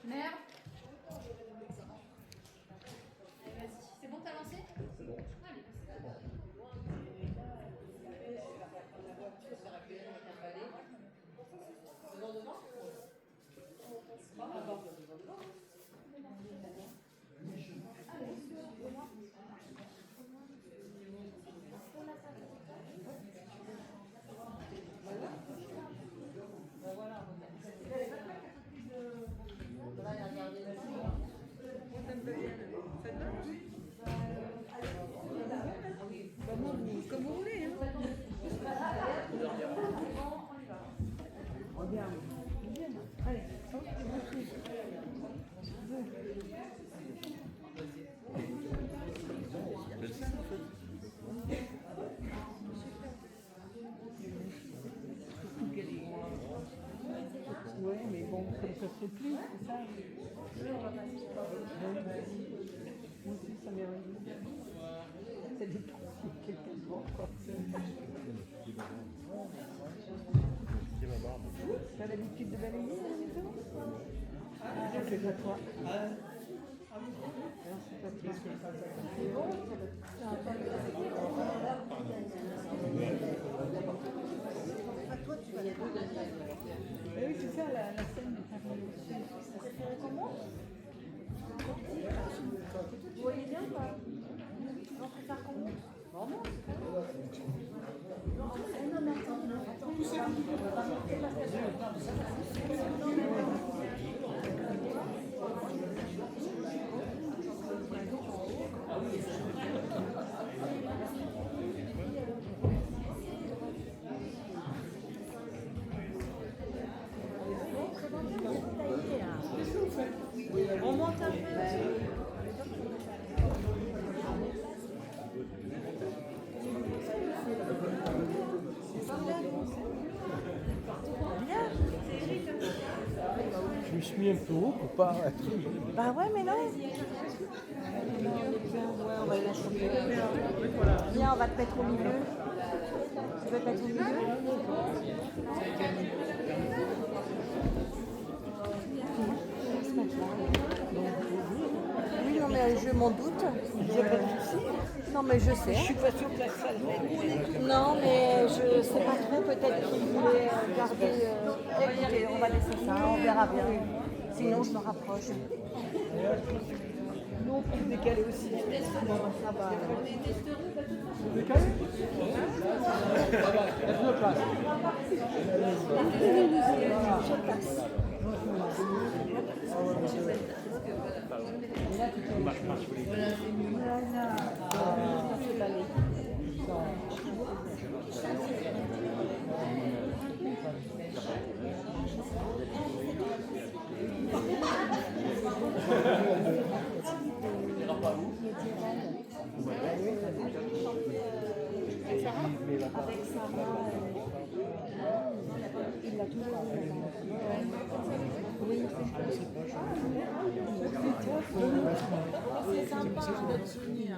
Merde. C'est bon, t'as lancé? C'est bon. Allez, c'est bon. Comme vous voulez. Allez, ouais, mais bon, comme ça se fait plus, c'est ça. Moi aussi, ça m'est arrivé. Ça dépend si quelqu'un voit, quoi. T'as l'habitude de balayer à la maison? Ah, c'est pas toi. Non, c'est pas toi. C'est bon, toi, tu vas y aller. Oui, c'est ça, la scène du tableau. Ça se fait comment? Vous voyez bien ou pas? On peut faire comment? Vraiment? Non, mais attends. On monte un peu. Je me suis mis un peu haut pour pas être... Bah ouais, mais non. Ouais, on va la choper. Viens, on va te mettre au milieu. Tu veux te mettre au milieu? Oui, non, mais je m'en doute. J'ai pas de soucis. Non, mais je sais. Je suis pas sûre que la salle va. Non, mais je sais pas trop. Peut-être qu'il voulait garder. Écoutez, on va laisser ça. On verra bien. Sinon, je me rapproche. Nous, on peut décaler aussi. Ah bah. Décalé? Laisse-moi place. Je passe. Avec Sarah, il l'a toujours fait. Oui, c'est sympa de souvenir.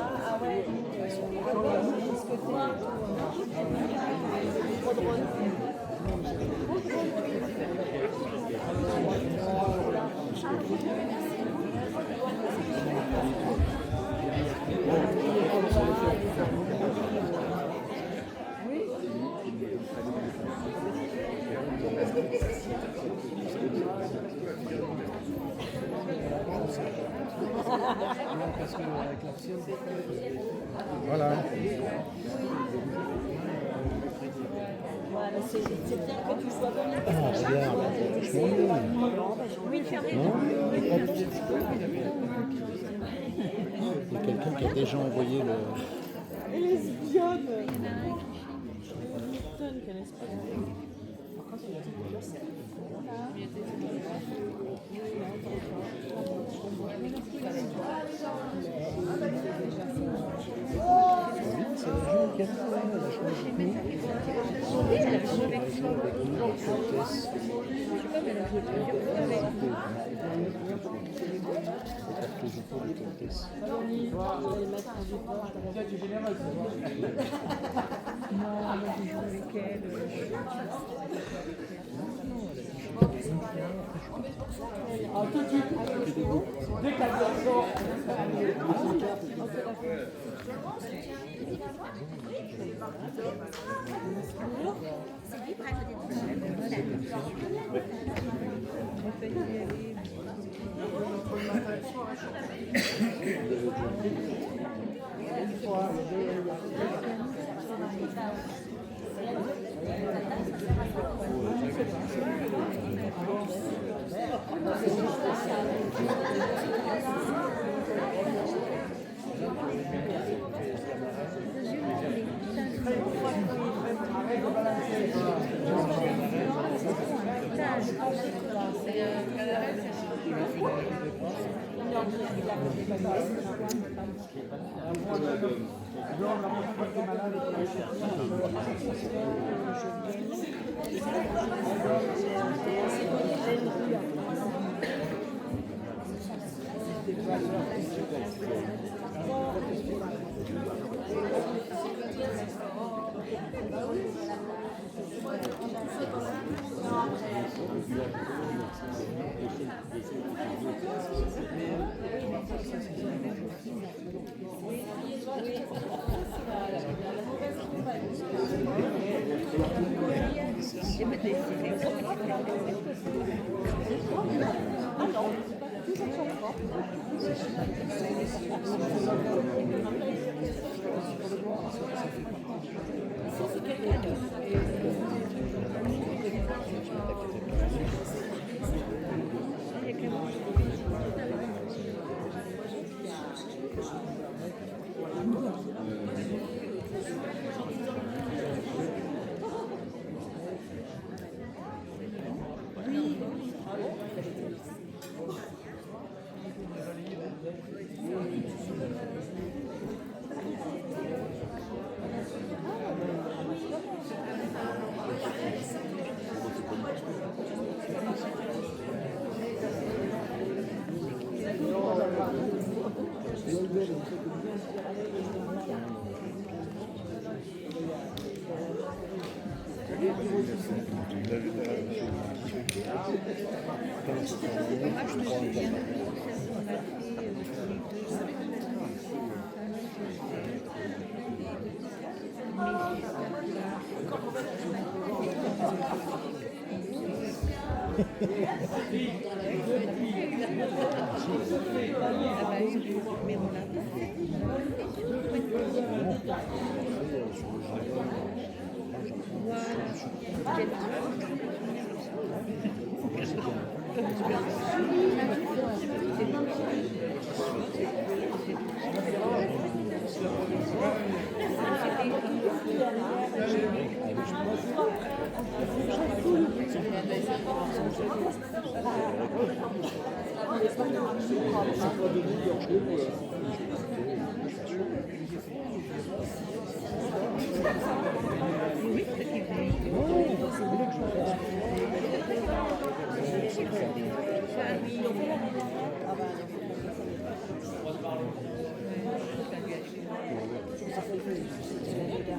Ah ouais, Parce que avec la sienne, voilà. Voilà, c'est bien que tu sois bon. Ah, regarde, je Oui, tu as raison. non, il y a quelqu'un qui a déjà envoyé le... Elle est lesbienne. Putain, quelle espèce de... Je comtesse.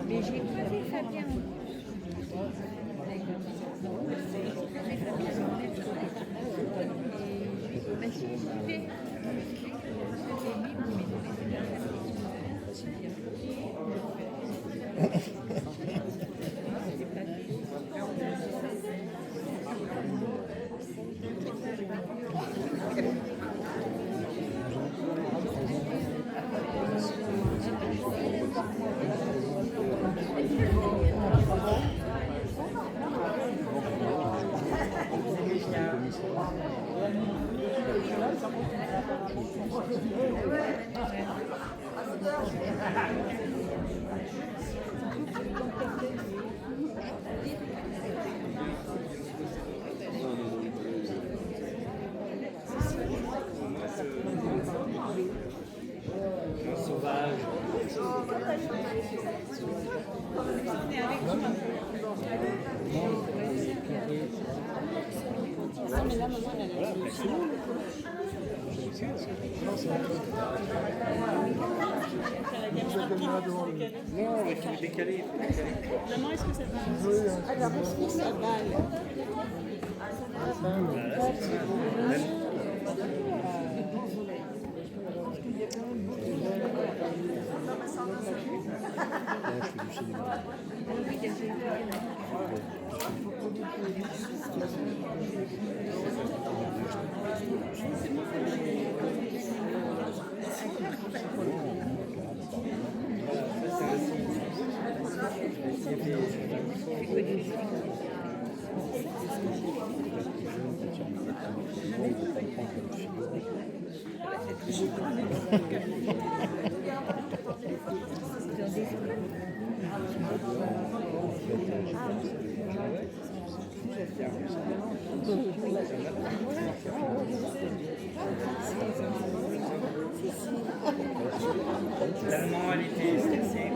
Mais j'ai croisé Fabien. Non, il faut décaler. Maman, est-ce que ça va? Alors, est-ce que ça va Là, je fais du cinéma. Tellement elle était stressée.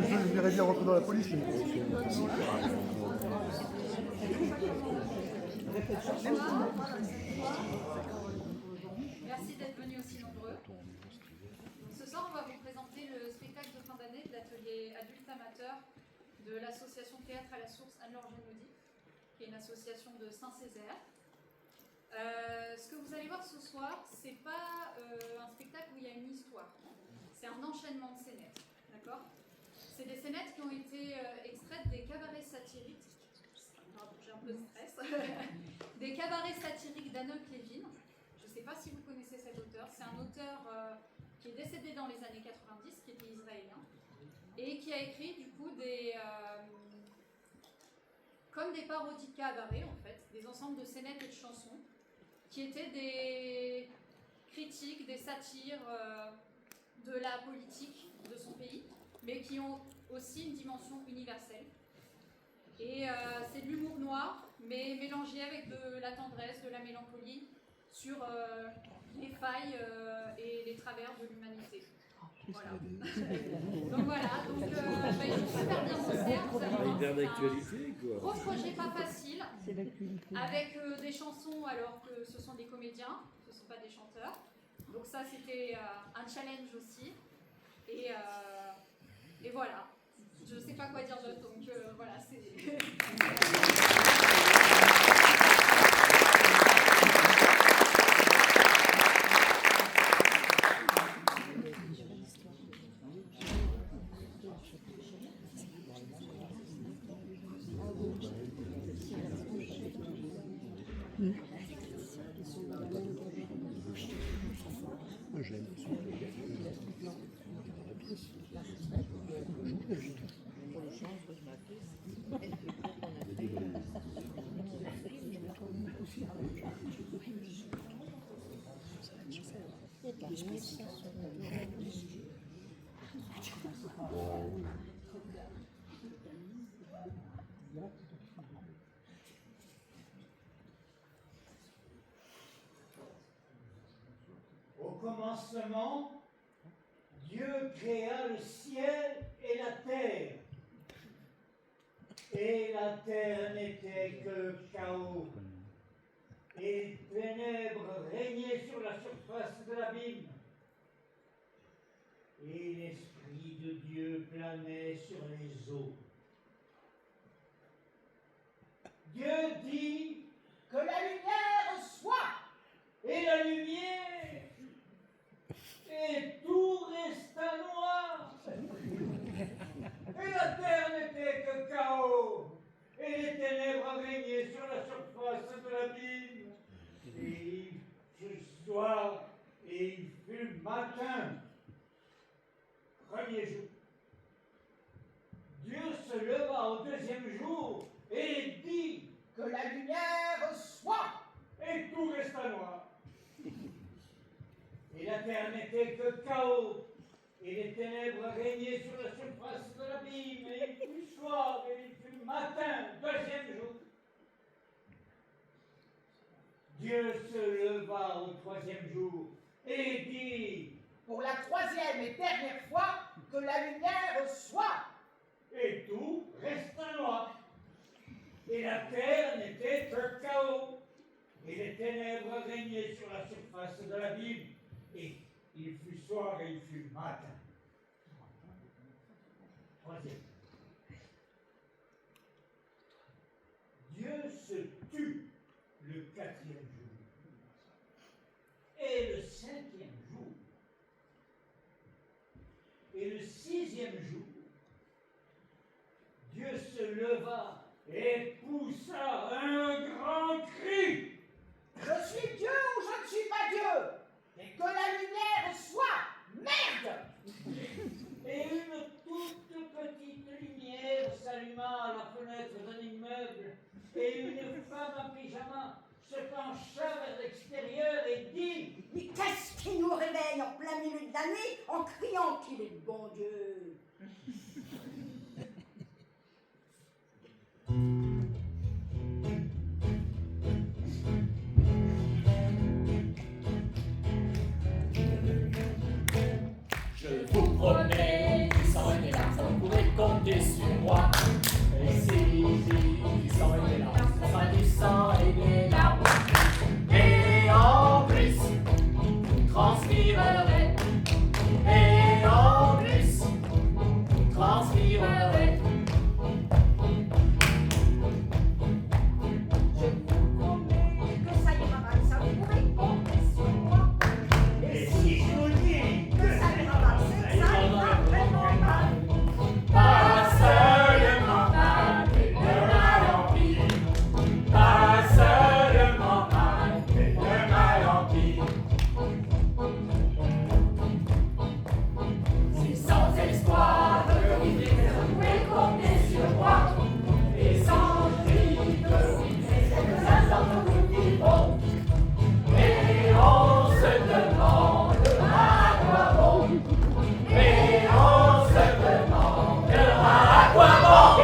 Je verrais bien rentrer dans la police. Merci d'être venus aussi nombreux. Ce soir, on va vous présenter le spectacle de fin d'année de l'atelier adulte amateur de l'association Théâtre à la Source Anne-Laure Génaudi, qui est une association de Saint-Césaire. Ce que vous allez voir ce soir, c'est pas un spectacle où il y a une histoire, c'est un enchaînement de scénettes, d'accord ? C'est des scénettes qui ont été extraites des cabarets satiriques, pardon, j'ai un peu de stress, des cabarets satiriques d'Anold Levin. Je ne sais pas si vous connaissez cet auteur, c'est un auteur qui est décédé dans les années 90, qui était israélien, et qui a écrit du coup comme des parodies de cabaret en fait, des ensembles de scénettes et de chansons, qui étaient des critiques, des satires de la politique de son pays, mais qui ont aussi une dimension universelle. Et c'est de l'humour noir, mais mélangé avec de la tendresse, de la mélancolie, sur les failles et les travers de l'humanité. Voilà. Donc voilà, ils sont super bien concerts. Vous allez voir, d'actualité, quoi. gros projet pas facile, avec des chansons alors que ce sont des comédiens, ce ne sont pas des chanteurs. Donc ça c'était un challenge aussi. Et voilà, je ne sais pas quoi dire d'autre, donc voilà, c'est... Moi, je l'aime. Au commencement, Dieu créa le ciel et la terre. Et la terre n'était que chaos. Et ténèbres régnaient sur la surface de l'abîme. Et l'Esprit de Dieu planait sur les eaux. Dieu dit que la lumière soit, et la lumière, et tout resta noir. Et la terre n'était que chaos, et les ténèbres régnaient sur la surface de l'abîme. Et il fut soir, et il fut matin. Premier jour. Dieu se leva au deuxième jour et dit que la lumière soit, et tout resta noir. Et la terre n'était que chaos, et les ténèbres régnaient sur la surface de l'abîme, et il fut soir, et il fut matin, deuxième jour. Dieu se leva au troisième jour et dit, pour la troisième et dernière fois, que la lumière soit. et tout resta noir. Et la terre n'était que chaos, et les ténèbres régnaient sur la surface de l'abîme, et il fut soir et il fut matin. Troisième. Dieu se tut le quatrième jour. Et le cinquième jour. Et le sixième jour, Dieu se leva et poussa un grand cri. Je suis Dieu ou je ne suis pas Dieu? Et que la lumière soit. Merde! Et une toute petite lumière s'alluma à la fenêtre d'un immeuble, et une femme en pyjama se pencha vers l'extérieur et dit, Mais qu'est-ce qui nous réveille en plein milieu de la nuit en criant qu'il est le bon Dieu? Je vous promets, du sang et des larmes, vous pouvez compter sur moi. Et si du sang et des larmes, ce sera du sang et des larmes. Et en plus, vous transpirerez. Et en plus, vous transpirerez. Je vous promets que ça ira mal, ça vous pouvez compter sur moi. et si je vous dis Que ça ira mal, c'est que ça ira vraiment mal. Pas seulement mal, mais de mal en pire. Pas seulement mal, mais de mal en pire. C'est sans espoir de vivre, vous pouvez compter sur moi. Et sans cri de oui, c'est quelques instants que nous vivrons. Et on se demande à quoi bon. Et on se demandera à quoi bon.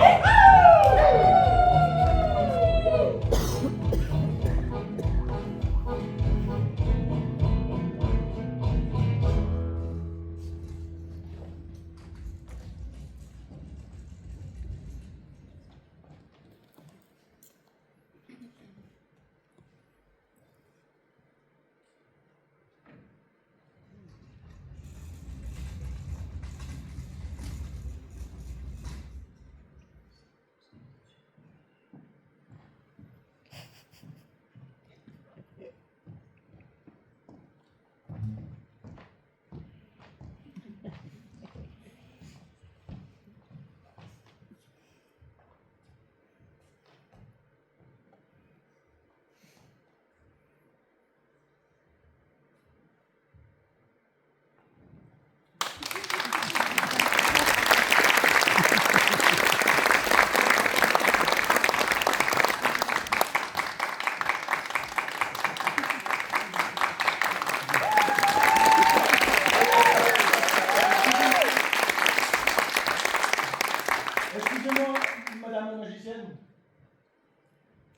Excusez-moi, madame la magicienne.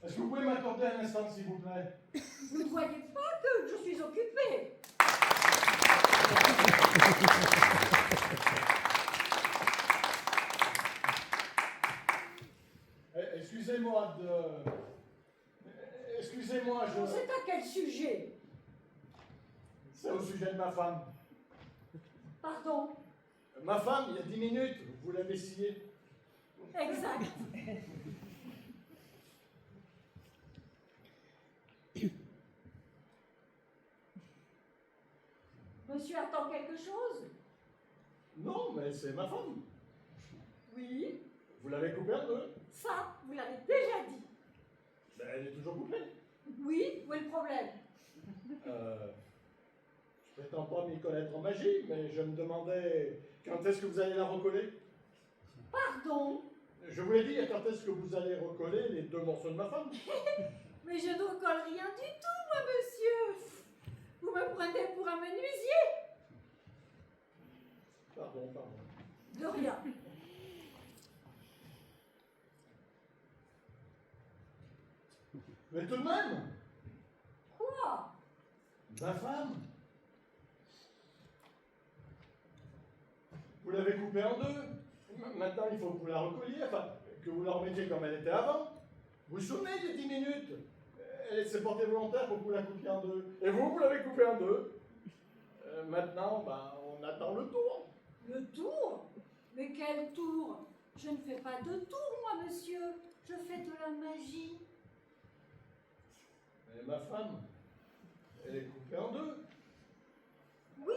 Est-ce que vous pouvez m'accorder un instant, s'il vous plaît? Vous ne voyez pas que je suis occupée? Excusez-moi de... Excusez-moi, je... C'est à quel sujet? C'est au sujet de ma femme. Pardon? Ma femme, il y a 10 minutes, vous l'avez signée. Exact. Monsieur attend quelque chose? Non, mais c'est ma femme. Oui. Vous l'avez coupée un peu. Ça, vous l'avez déjà dit. Ben, elle est toujours coupée. Oui, où est le problème? Je prétends pas m'y connaître en magie, mais je me demandais quand est-ce que vous allez la recoller. Pardon? Je vous l'ai dit, quand est-ce que vous allez recoller les 2 morceaux de ma femme? Mais je ne recolle rien du tout, moi, monsieur. Vous me prenez pour un menuisier. Pardon. De rien. Mais tout de même, Quoi? ma femme, vous l'avez coupée en deux. Maintenant, il faut que vous la recolliez, enfin, que vous la remettiez comme elle était avant. Vous vous souvenez des 10 minutes? Elle s'est portée volontaire pour que vous la coupiez en deux. Et vous l'avez coupée en deux. Maintenant, on attend le tour. Le tour? Mais quel tour? Je ne fais pas de tour, moi, monsieur. Je fais de la magie. Et ma femme, elle est coupée en deux. Oui,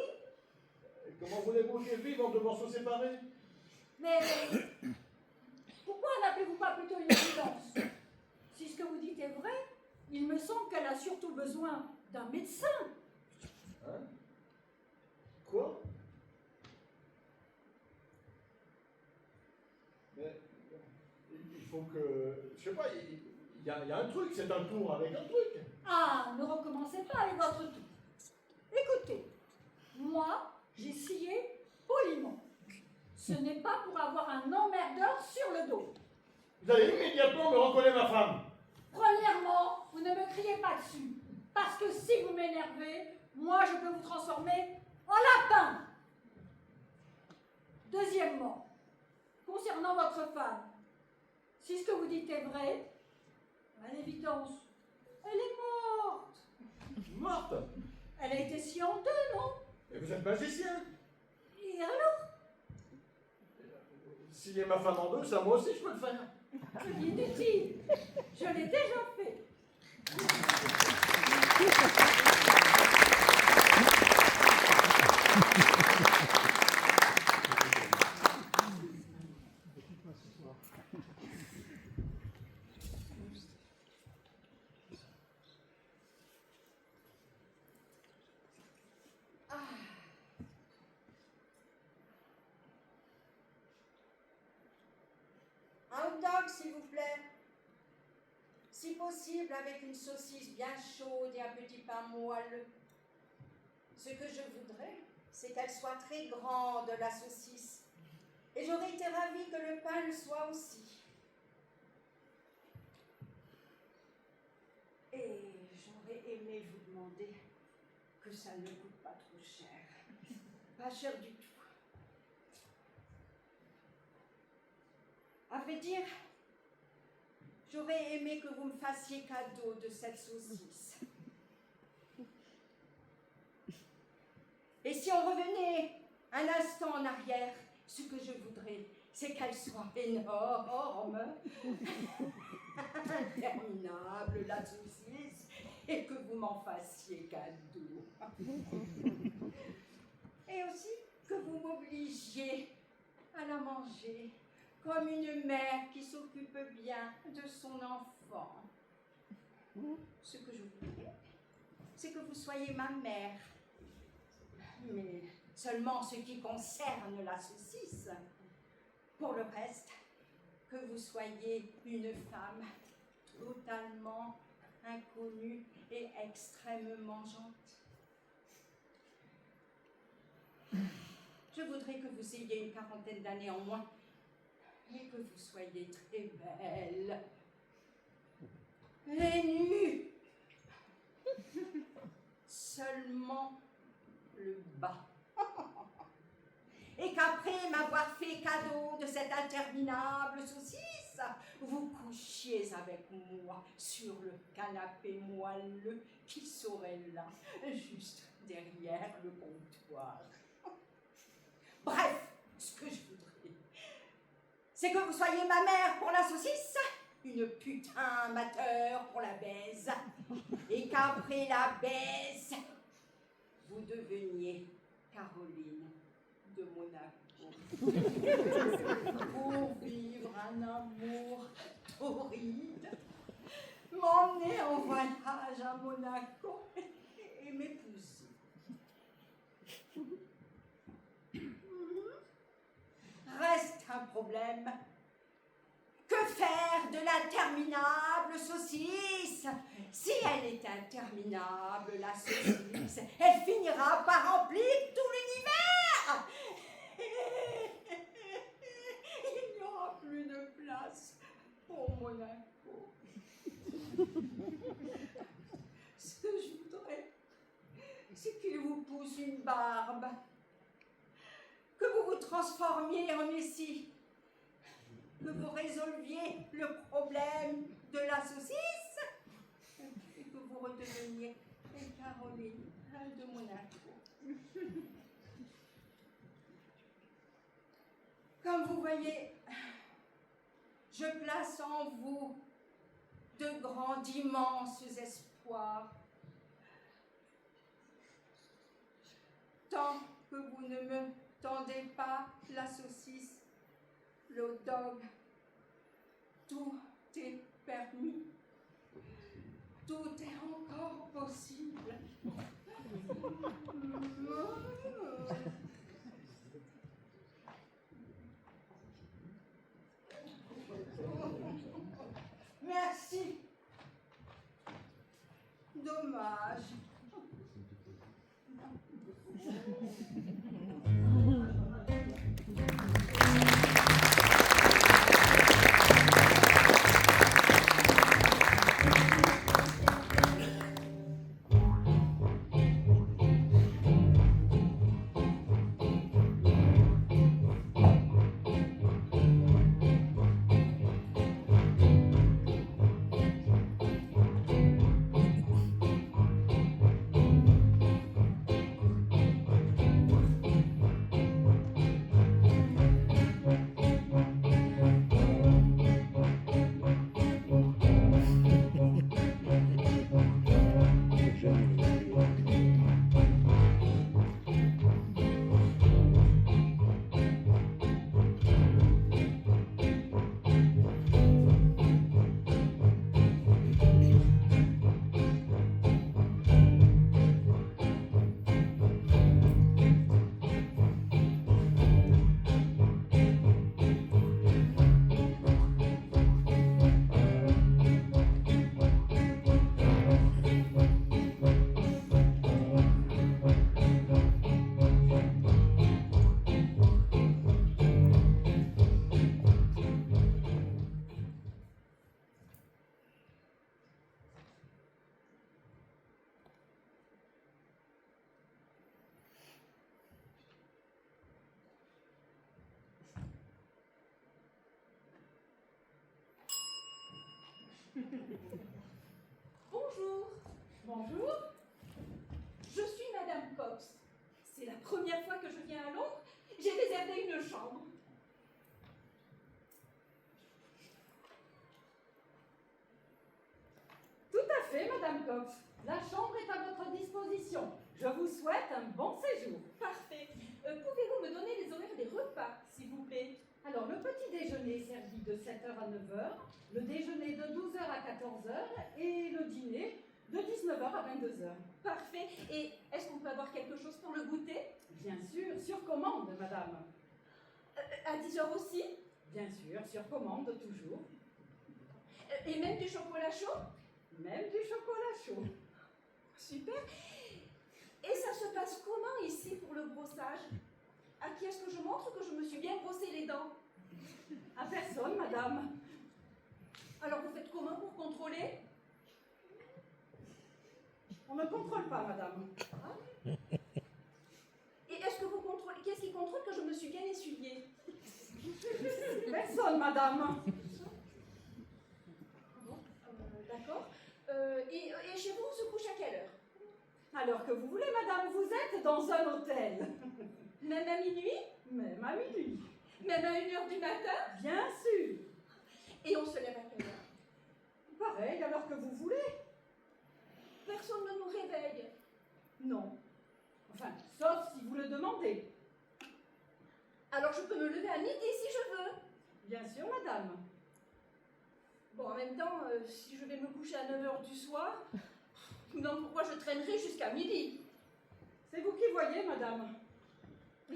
Et comment voulez-vous qu'elle vive en deux morceaux séparés? mais pourquoi n'appelez-vous pas plutôt une évidence? Si ce que vous dites est vrai, il me semble qu'elle a surtout besoin d'un médecin. Hein? Quoi? Mais il faut que... Je sais pas, il y a un truc, c'est un tour avec un truc. Ah, ne recommencez pas avec votre tour. Écoutez, moi, j'ai scié poliment. Ce n'est pas pour avoir un emmerdeur sur le dos. Vous allez immédiatement me recoller ma femme. Premièrement, vous ne me criez pas dessus. Parce que si vous m'énervez, moi je peux vous transformer en lapin. Deuxièmement, concernant votre femme, si ce que vous dites est vrai, à l'évidence, elle est morte. Morte. Elle a été sciée en deux, non? Et vous êtes magicien. Et alors? Scier ma femme en deux, ça moi aussi je peux le faire. Il est utile. Je l'ai déjà fait. Un hot dog, s'il vous plaît. Si possible, avec une saucisse bien chaude et un petit pain moelleux. Ce que je voudrais, c'est qu'elle soit très grande, la saucisse. Et j'aurais été ravie que le pain le soit aussi. Et j'aurais aimé vous demander que ça ne coûte pas trop cher. Pas cher du tout. À vrai dire, j'aurais aimé que vous me fassiez cadeau de cette saucisse. Et si on revenait un instant en arrière, ce que je voudrais, c'est qu'elle soit énorme, interminable, la saucisse, et que vous m'en fassiez cadeau. Et aussi que vous m'obligiez à la manger comme une mère qui s'occupe bien de son enfant. Ce que je voudrais, c'est que vous soyez ma mère. Mais seulement ce qui concerne la saucisse. Pour le reste, que vous soyez une femme totalement inconnue et extrêmement gentille. Je voudrais que vous ayez une quarantaine d'années en moins et que vous soyez très belle et nue. Seulement le bas. Et qu'après m'avoir fait cadeau de cette interminable saucisse, vous couchiez avec moi sur le canapé moelleux qui serait là, juste derrière le comptoir. Bref, ce que je voudrais, c'est que vous soyez ma mère pour la saucisse, une putain amateur pour la baise, et qu'après la baise, vous deveniez Caroline de Monaco pour vivre un amour torride, m'emmener en voyage à Monaco et m'épouser. Reste un problème. Que faire de l'interminable saucisse? Si elle est interminable, la saucisse, elle finira par remplir tout l'univers. Monaco. Ce que je voudrais, c'est qu'il vous pousse une barbe, que vous vous transformiez en Messie, que vous résolviez le problème de la saucisse et que vous redeveniez Caroline de Monaco. Comme vous voyez, je place en vous de grands, d'immenses espoirs. Tant que vous ne me tendez pas la saucisse, le hot dog, tout est permis. Tout est encore possible. Merci. Dommage. Bonjour. Bonjour. Je suis Madame Cox. C'est la première fois que je viens à Londres. J'ai réservé une chambre. Tout à fait, Madame Cox. La chambre est à votre disposition. Je vous souhaite un bon séjour. Parfait. Pouvez-vous me donner les horaires des repas, s'il vous plaît? Alors, le petit déjeuner est servi de 7h à 9h, le déjeuner de 12h à 14h et le dîner de 19h à 22h. Parfait. Et est-ce qu'on peut avoir quelque chose pour le goûter? Bien sûr, sur commande, madame. À 10h aussi? Bien sûr, sur commande, toujours. Et même du chocolat chaud? Même du chocolat chaud. Super. Et ça se passe comment ici pour le brossage? À qui est-ce que je montre que je me suis bien brossé les dents? À personne, madame. Alors vous faites comment pour contrôler? On ne contrôle pas, madame. Ah. Et est-ce que vous contrôlez? Qu'est-ce qui contrôle que je me suis bien essuyée? Personne, madame. Bon, d'accord. Et chez vous, on se couche à quelle heure? À l'heure que vous voulez, madame. Vous êtes dans un hôtel. Même à minuit? Même à minuit. Même à 1h du matin? Bien sûr. Et on se lève à quelle heure? Pareil, à l'heure que vous voulez. Personne ne nous réveille? Non. Enfin, sauf si vous le demandez. Alors je peux me lever à midi si je veux? Bien sûr, madame. Bon, en même temps, si je vais me coucher à 9h du soir, non, pourquoi je traînerai jusqu'à midi? C'est vous qui voyez, madame.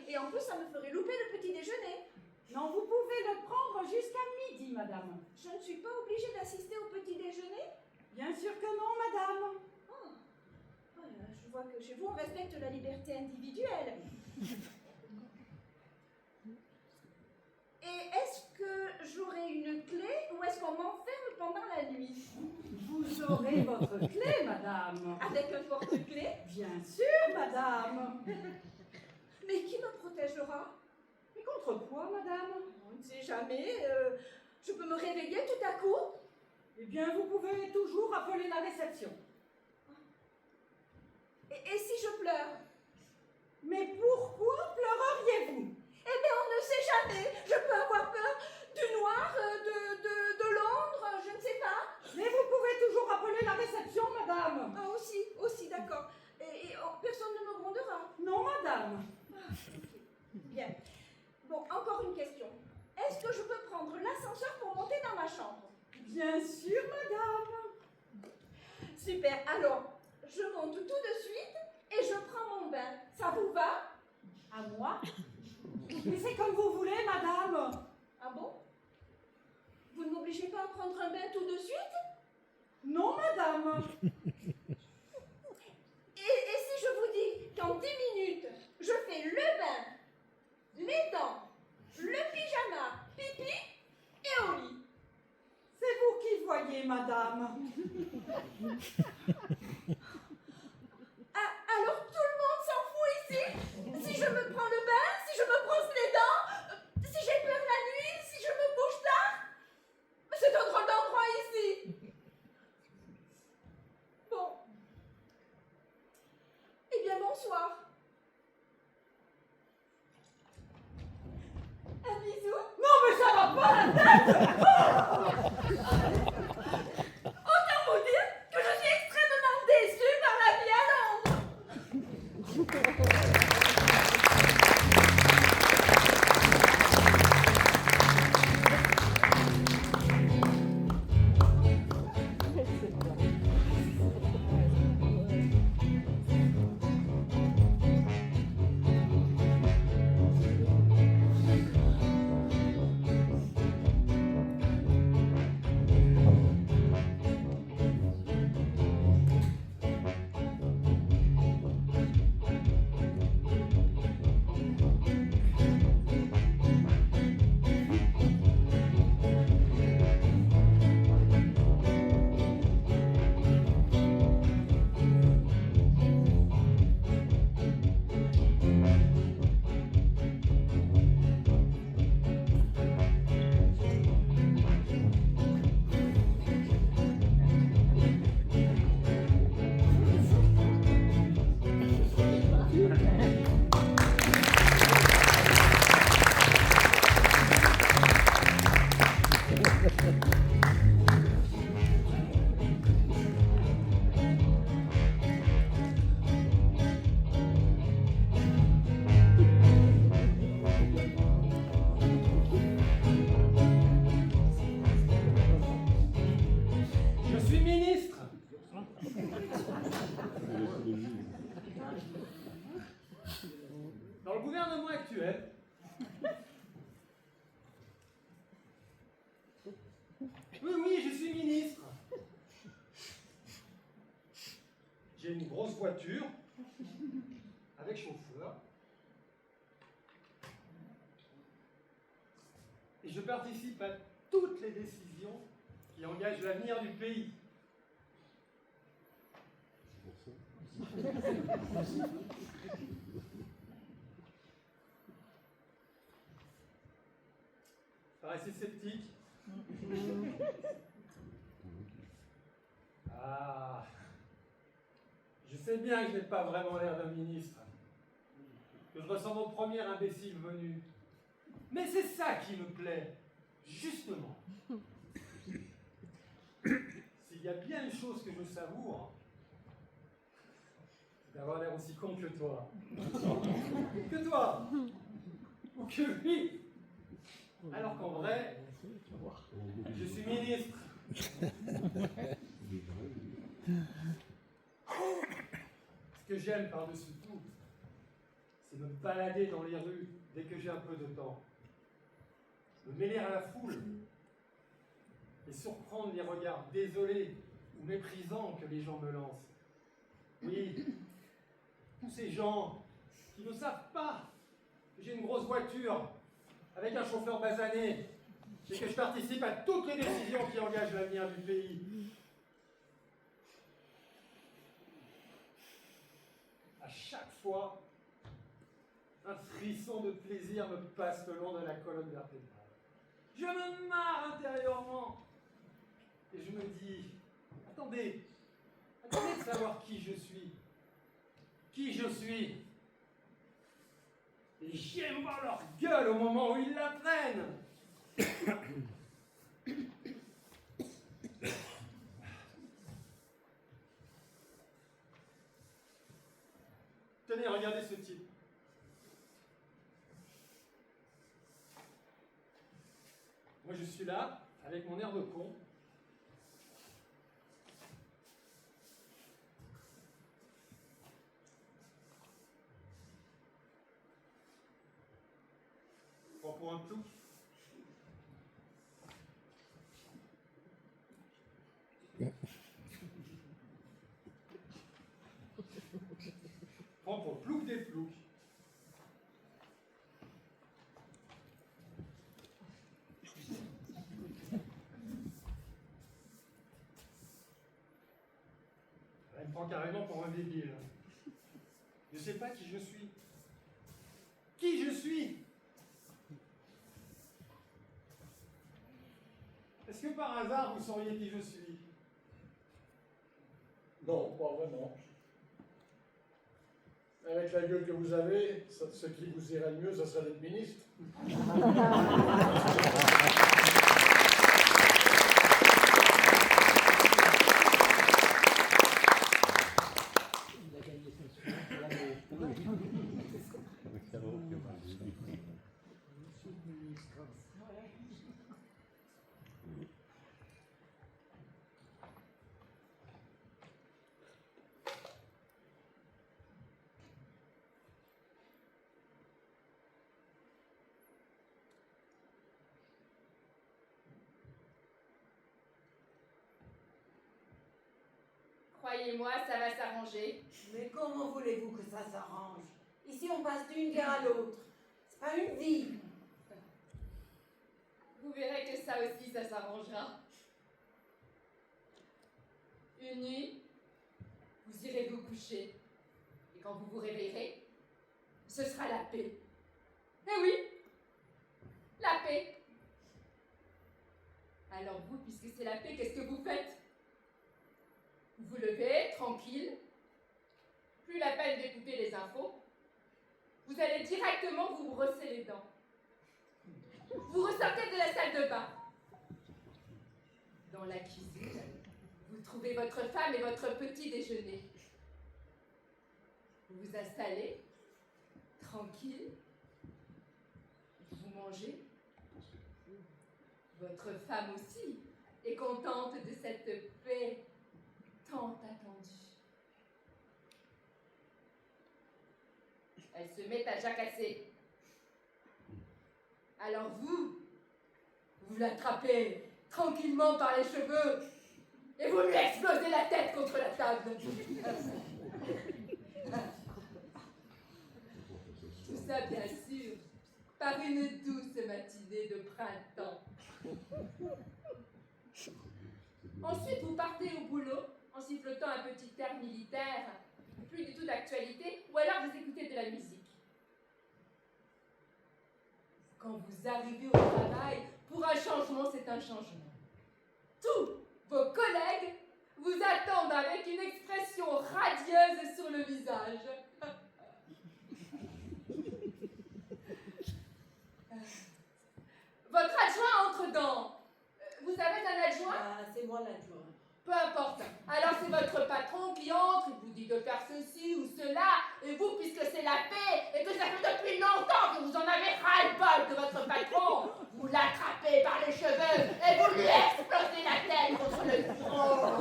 Et en plus, ça me ferait louper le petit déjeuner. Non, vous pouvez le prendre jusqu'à midi, madame. Je ne suis pas obligée d'assister au petit déjeuner? Bien sûr que non, madame. Oh. Voilà, je vois que chez vous, on respecte la liberté individuelle. Et est-ce que j'aurai une clé ou est-ce qu'on m'enferme la nuit. Vous aurez votre clé, madame. Avec un porte-clés? Bien sûr, madame. Mais qui me protégera? Et contre quoi, madame? On ne sait jamais. Je peux me réveiller tout à coup? Eh bien, vous pouvez toujours appeler la réception. Et si je pleure? Mais pourquoi pleureriez-vous? Eh bien, on ne sait jamais. Je peux avoir peur du noir, de l'ombre, je ne sais pas. Mais vous pouvez toujours appeler la réception, madame. Ah, aussi, d'accord. Et personne ne me grondera? Non, madame. Ah, ok. Bien. Bon, encore une question. Est-ce que je peux prendre l'ascenseur pour monter dans ma chambre? Bien sûr, madame. Super. Alors, je monte tout de suite et je prends mon bain. Ça vous va? À moi? Mais c'est comme vous voulez, madame. Ah bon? Vous ne m'obligez pas à prendre un bain tout de suite? Non, madame. Et si je vous dis qu'en 10 minutes, je fais le bain, les dents, le pyjama, pipi et au lit? C'est vous qui voyez, madame. Ah, alors tout le monde s'en fout ici? Si je me prends le bain, si je me brosse les dents, si j'ai peur la nuit, si je me couche tard? C'est un drôle d'endroit ici. Bon. Eh bien, bonsoir. Un bisou. Non, mais ça va pas la tête. Autant vous dire que je suis extrêmement déçue par la vie à Londres. Je suis ministre. Dans le gouvernement actuel, oui, je suis ministre. J'ai une grosse voiture avec chauffeur et je participe à toutes les décisions qui engagent l'avenir du pays. Paraissez sceptique. Ah, je sais bien que je n'ai pas vraiment l'air d'un ministre, que je ressemble au premier imbécile venu. Mais c'est ça qui me plaît, justement. S'il y a bien une chose que je savoure, c'est d'avoir l'air aussi con que toi. Que toi. Ou que lui. Alors qu'en vrai, je suis ministre. Ce que j'aime par-dessus tout, c'est me balader dans les rues dès que j'ai un peu de temps. Me mêler à la foule et surprendre les regards désolés ou méprisants que les gens me lancent. Oui, tous ces gens qui ne savent pas que j'ai une grosse voiture avec un chauffeur basané c'est que je participe à toutes les décisions qui engagent l'avenir du pays. À chaque fois, un frisson de plaisir me passe le long de la colonne vertébrale. Je me marre intérieurement. Et je me dis, attendez de savoir qui je suis. Qui je suis. Et j'aime voir leur gueule au moment où ils l'apprennent. Tenez, regardez ce type. Moi, je suis là, avec mon air de con. Prends pour un plouc. Prends pour plouc des ploucs. Elle me prend carrément pour un débile. Je ne sais pas qui je suis. Qui je suis? Est-ce que par hasard vous sauriez qui je suis? Non, pas vraiment. Avec la gueule que vous avez, ce qui vous irait le mieux, ce serait d'être ministre. Croyez-moi, ça va s'arranger. Mais comment voulez-vous que ça s'arrange? Ici, on passe d'une guerre à l'autre. C'est pas une vie. Vous verrez que ça aussi, ça s'arrangera. Une nuit, vous irez vous coucher. Et quand vous vous réveillerez, ce sera la paix. Eh oui, la paix. Alors vous, puisque c'est la paix, qu'est-ce que vous faites? Vous vous levez, tranquille. Plus la peine d'écouter les infos. Vous allez directement vous brosser les dents. Vous ressortez de la salle de bain. Dans la cuisine, vous trouvez votre femme et votre petit déjeuner. Vous vous installez, tranquille. Vous mangez. Votre femme aussi est contente de cette paix tant attendue. Elle se met à jacasser. Alors vous l'attrapez tranquillement par les cheveux et vous lui explosez la tête contre la table. Tout ça, bien sûr, par une douce matinée de printemps. Ensuite, vous partez au boulot en sifflotant un petit air militaire, plus du tout d'actualité, ou alors vous écoutez de la musique. Quand vous arrivez au travail, pour un changement, c'est un changement. Tous vos collègues vous attendent avec une expression radieuse sur le visage. Votre adjoint entre dans... Vous avez un adjoint? C'est moi l'adjoint. Peu importe. Alors c'est votre patron qui entre, il vous dit de faire ceci ou cela, et vous, puisque c'est la paix, et que ça fait depuis longtemps que vous en avez ras-le-bol de votre patron, vous l'attrapez par les cheveux et vous lui explosez la tête contre le front.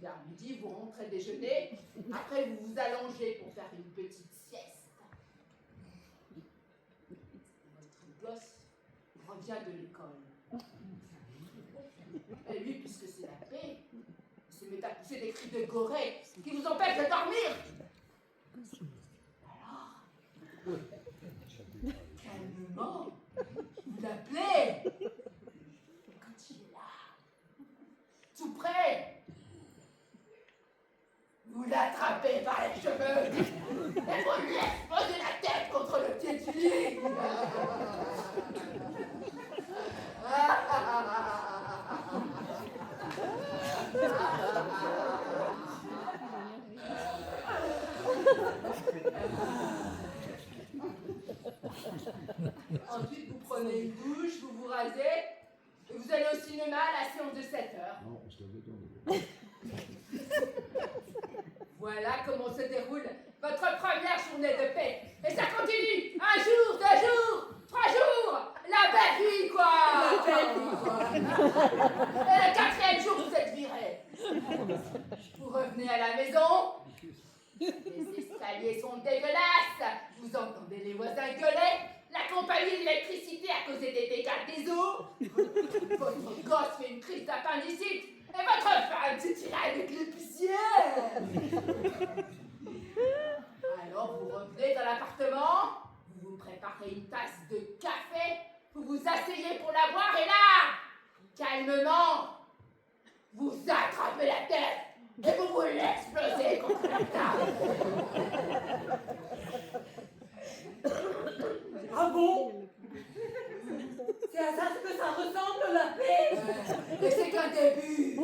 Vers midi, vous rentrez déjeuner, après vous vous allongez pour faire une petite sieste. Votre gosse revient de l'école. Et lui, puisque c'est la paix, il se met à pousser c'est des cris de gorée qui vous empêchent de dormir. Alors, calmement, vous l'appelez. Quand il est là, tout près, vous l'attrapez par les cheveux et vous lui explosez la tête contre le pied du lit. Ensuite, vous prenez une douche, vous vous rasez, et vous allez au cinéma à la séance de 7 heures. Non, on se lève dedans. Voilà comment se déroule votre première journée de paix. Et ça continue. 1 jour, 2 jours, 3 jours. La belle vie, quoi. La belle vie, quoi. Et le 4e jour, vous êtes viré. Vous revenez à la maison. Les escaliers sont dégueulasses. Vous entendez les voisins gueuler. La compagnie de l'électricité a causé des dégâts des eaux. Votre gosse fait une crise d'appendicite. Et votre femme se tire avec l'épicière. Alors vous revenez dans l'appartement, vous vous préparez une tasse de café, vous vous asseyez pour la boire et là, calmement, vous attrapez la tête et vous l'explosez contre la table. Ah bon? C'est à ça que ça ressemble, la paix? Mais c'est qu'un début.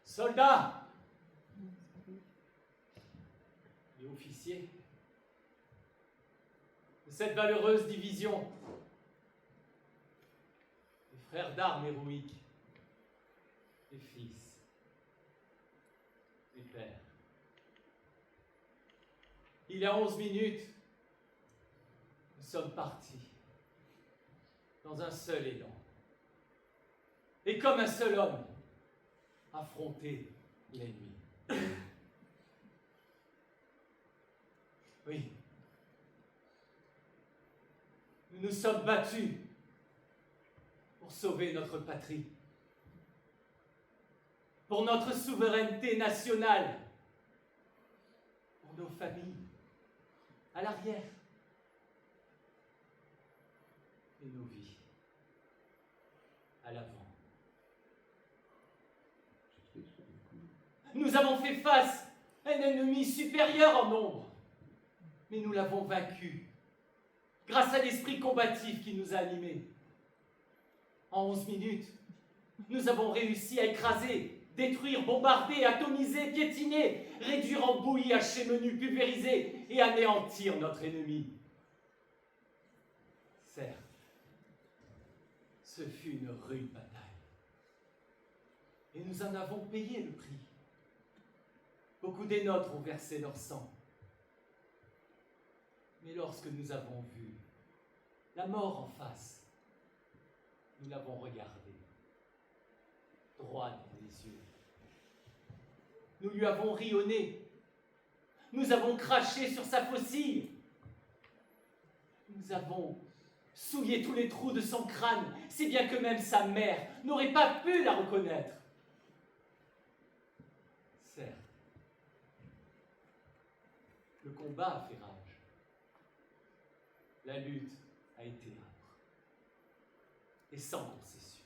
Soldats et officiers de cette valeureuse division, les frères d'armes héroïques, les fils, les pères. Il y a 11 minutes, nous sommes partis dans un seul élan et comme un seul homme, affronter l'ennemi. Oui. Nous nous sommes battus pour sauver notre patrie, pour notre souveraineté nationale, pour nos familles, à l'arrière, et nos vies, à l'avant. Nous avons fait face à un ennemi supérieur en nombre, mais nous l'avons vaincu grâce à l'esprit combatif qui nous a animés. En 11 minutes, nous avons réussi à écraser, détruire, bombarder, atomiser, piétiner, réduire en bouillie, hacher menu, pulvériser et anéantir notre ennemi. Certes, ce fut une rude bataille. Et nous en avons payé le prix. Beaucoup des nôtres ont versé leur sang. Mais lorsque nous avons vu la mort en face, nous l'avons regardé, droit dans les yeux. Nous lui avons ri au nez. Nous avons craché sur sa faucille. Nous avons souillé tous les trous de son crâne, si bien que même sa mère n'aurait pas pu la reconnaître. Certes, le combat a fait rage. La lutte a été âpre et sans concession.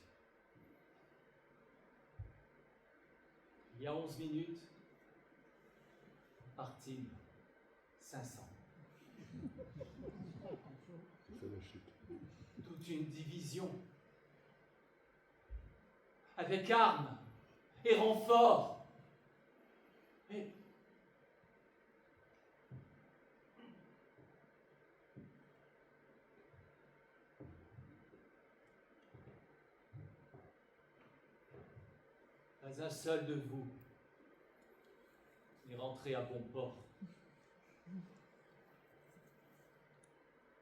Il y a 11 minutes, Artine, 500. Toute une division, avec armes et renforts. Et pas un seul de vous n'est rentré à bon port.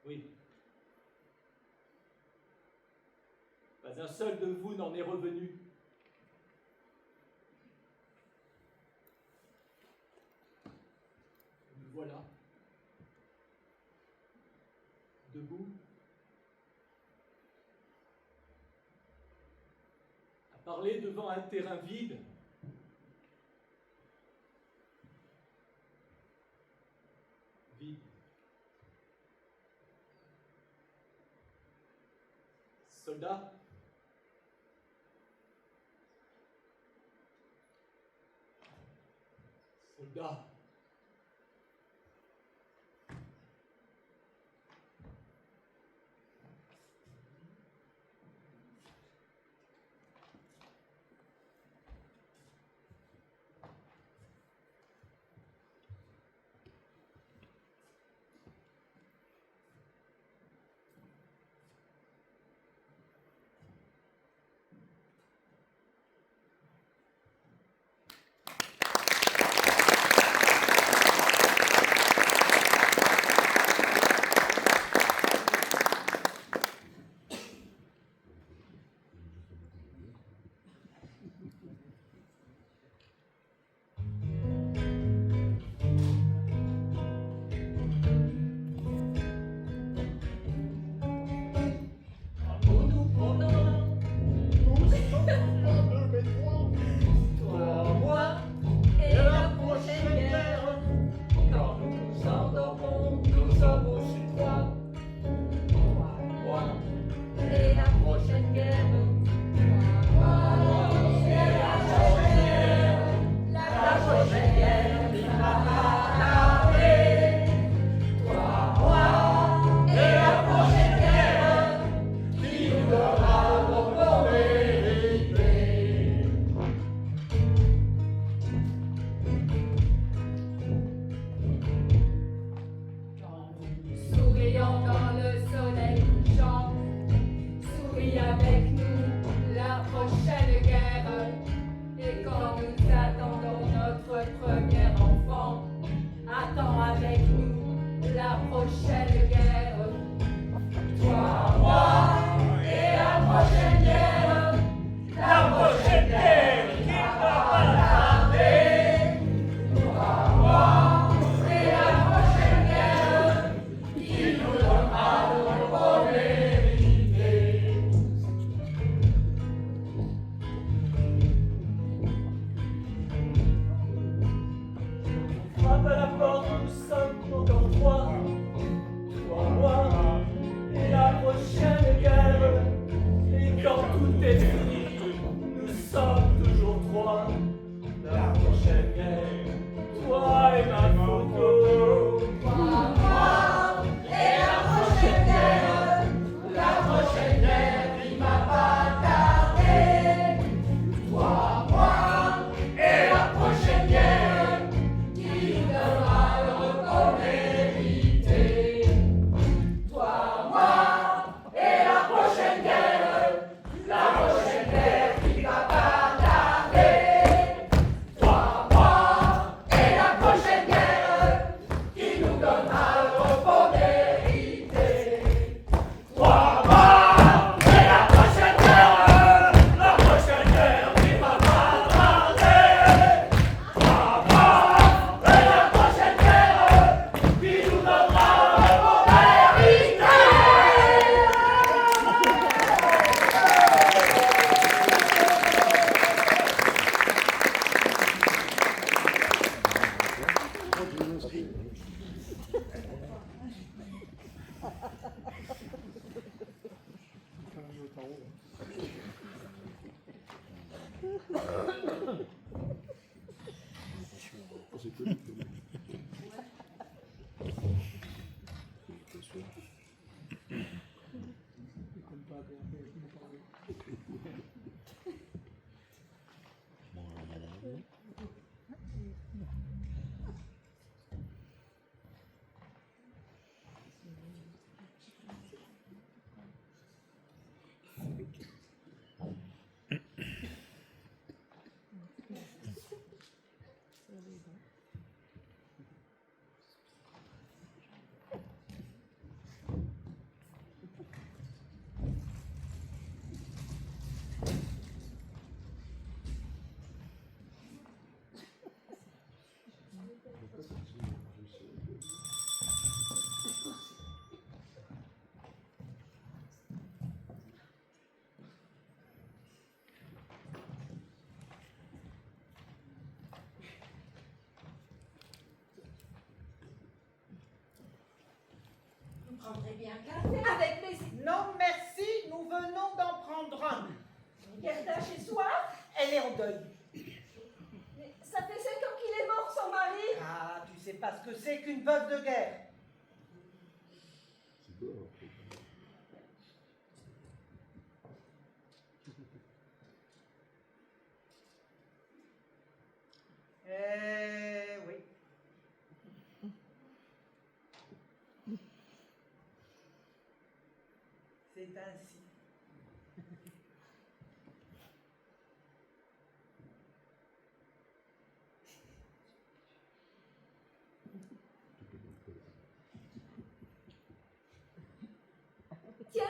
Oui. Pas un seul de vous n'en est revenu. Me voilà. Debout. À parler devant un terrain vide. Vide. Soldats. Soldats. C'est prendrez bien un café. Avec plaisir. Non, merci, nous venons d'en prendre un. Gerda chez soi. Elle est en deuil. Mais ça fait 5 ans qu'il est mort, son mari. Ah, tu sais pas ce que c'est qu'une veuve de guerre. C'est beau. Oui. C'est ainsi. Tiens,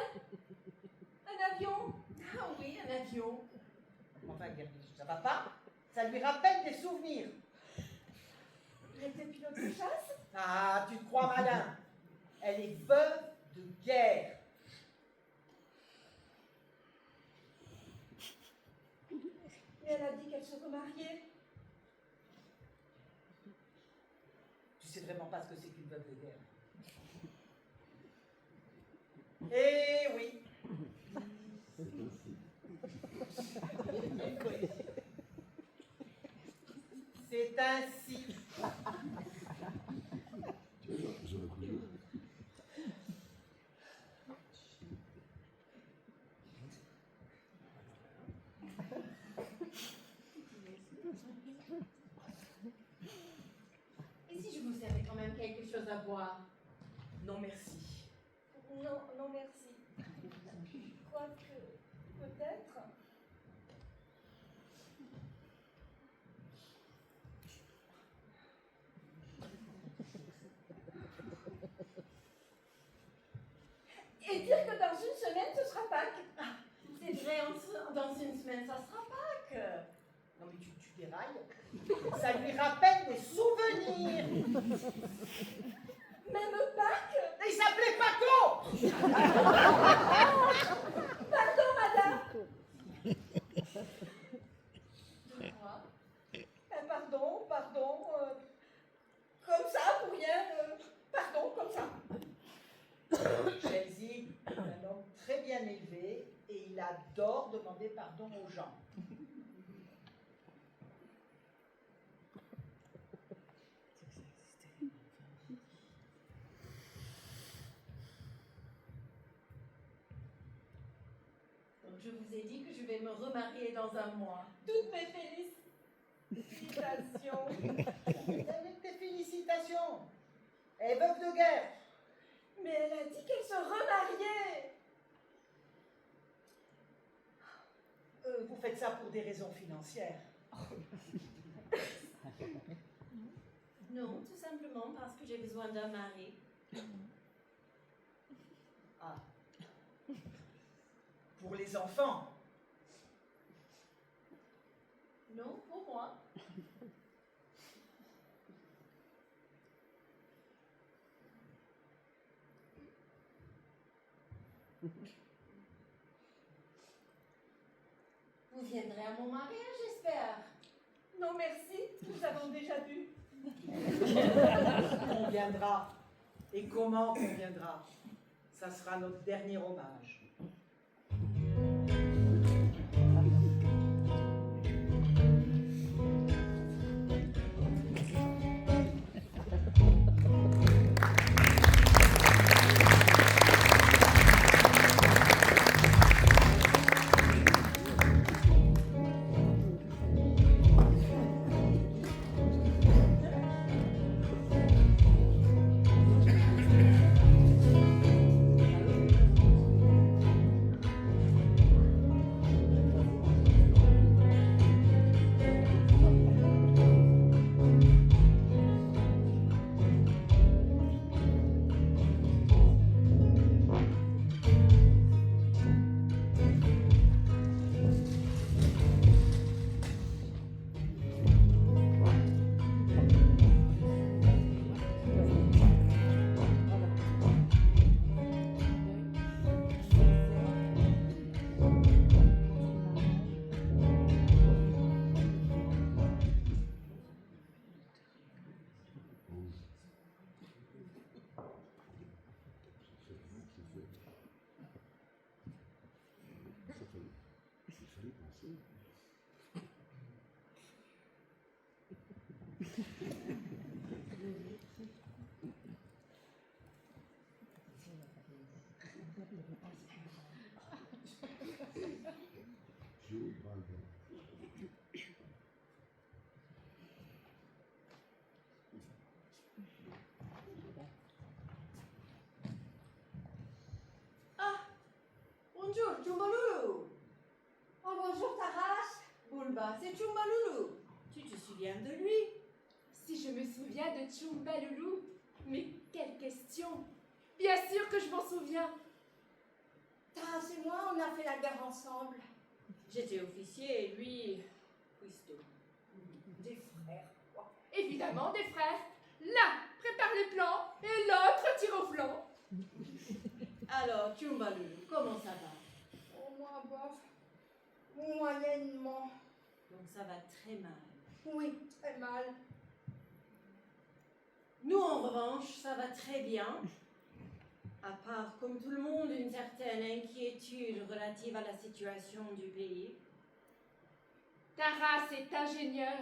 un avion. Ah oui, un avion. Enfin, Gerda, ça va pas? Ça lui rappelle des souvenirs. Il était pilote de chasse. Ah, tu te crois malin. Elle est veuve de guerre. Et elle a dit qu'elle se remariait. Tu sais vraiment pas ce que c'est qu'une veuve de guerre. Eh oui. C'est ainsi. Tu vois, j'ai l'impression d'un coup de jeu. Et si je vous servais quand même quelque chose à boire? Non, merci. Non, non merci. Quoique, peut-être. Et dire que dans une semaine, ce sera Pâques. C'est vrai, dans une semaine, ça sera Pâques. Non, mais tu dérailles. Ça lui rappelle des souvenirs. Même Pâques. Il s'appelait Paco. Pardon, madame. Pardon. Comme ça, pour rien. Pardon, comme ça. Chelsea est un homme très bien élevé et il adore demander pardon aux gens. Donc je vous ai dit que je vais me remarier dans un mois. Toutes mes félicitations. Avec tes félicitations. Elle est veuve de guerre. Mais elle a dit qu'elle se remariait. Vous faites ça pour des raisons financières. Non, tout simplement parce que j'ai besoin d'un mari. Ah. Pour les enfants. Non, pour moi. Vous viendrez à mon mariage, j'espère. Non, merci. Nous avons déjà bu. On viendra. Et comment on viendra? Ça sera notre dernier hommage. Bonjour, Chumbalulu. Oh, bonjour, Taras. Bulba, c'est Chumbalulu. Tu te souviens de lui? Si je me souviens de Chumbalulu, mais quelle question! Bien sûr que je m'en souviens. Taras et moi, on a fait la guerre ensemble. J'étais officier et lui, cuistot. Des frères, quoi. Évidemment, des frères. L'un prépare les plans et l'autre tire au flanc. Alors, Chumbalulu, comment ça va? Oh, moi, bof. Moyennement. Donc ça va très mal. Oui, très mal. Nous, en revanche, ça va très bien. À part, comme tout le monde, une certaine inquiétude relative à la situation du pays. Taras est ingénieur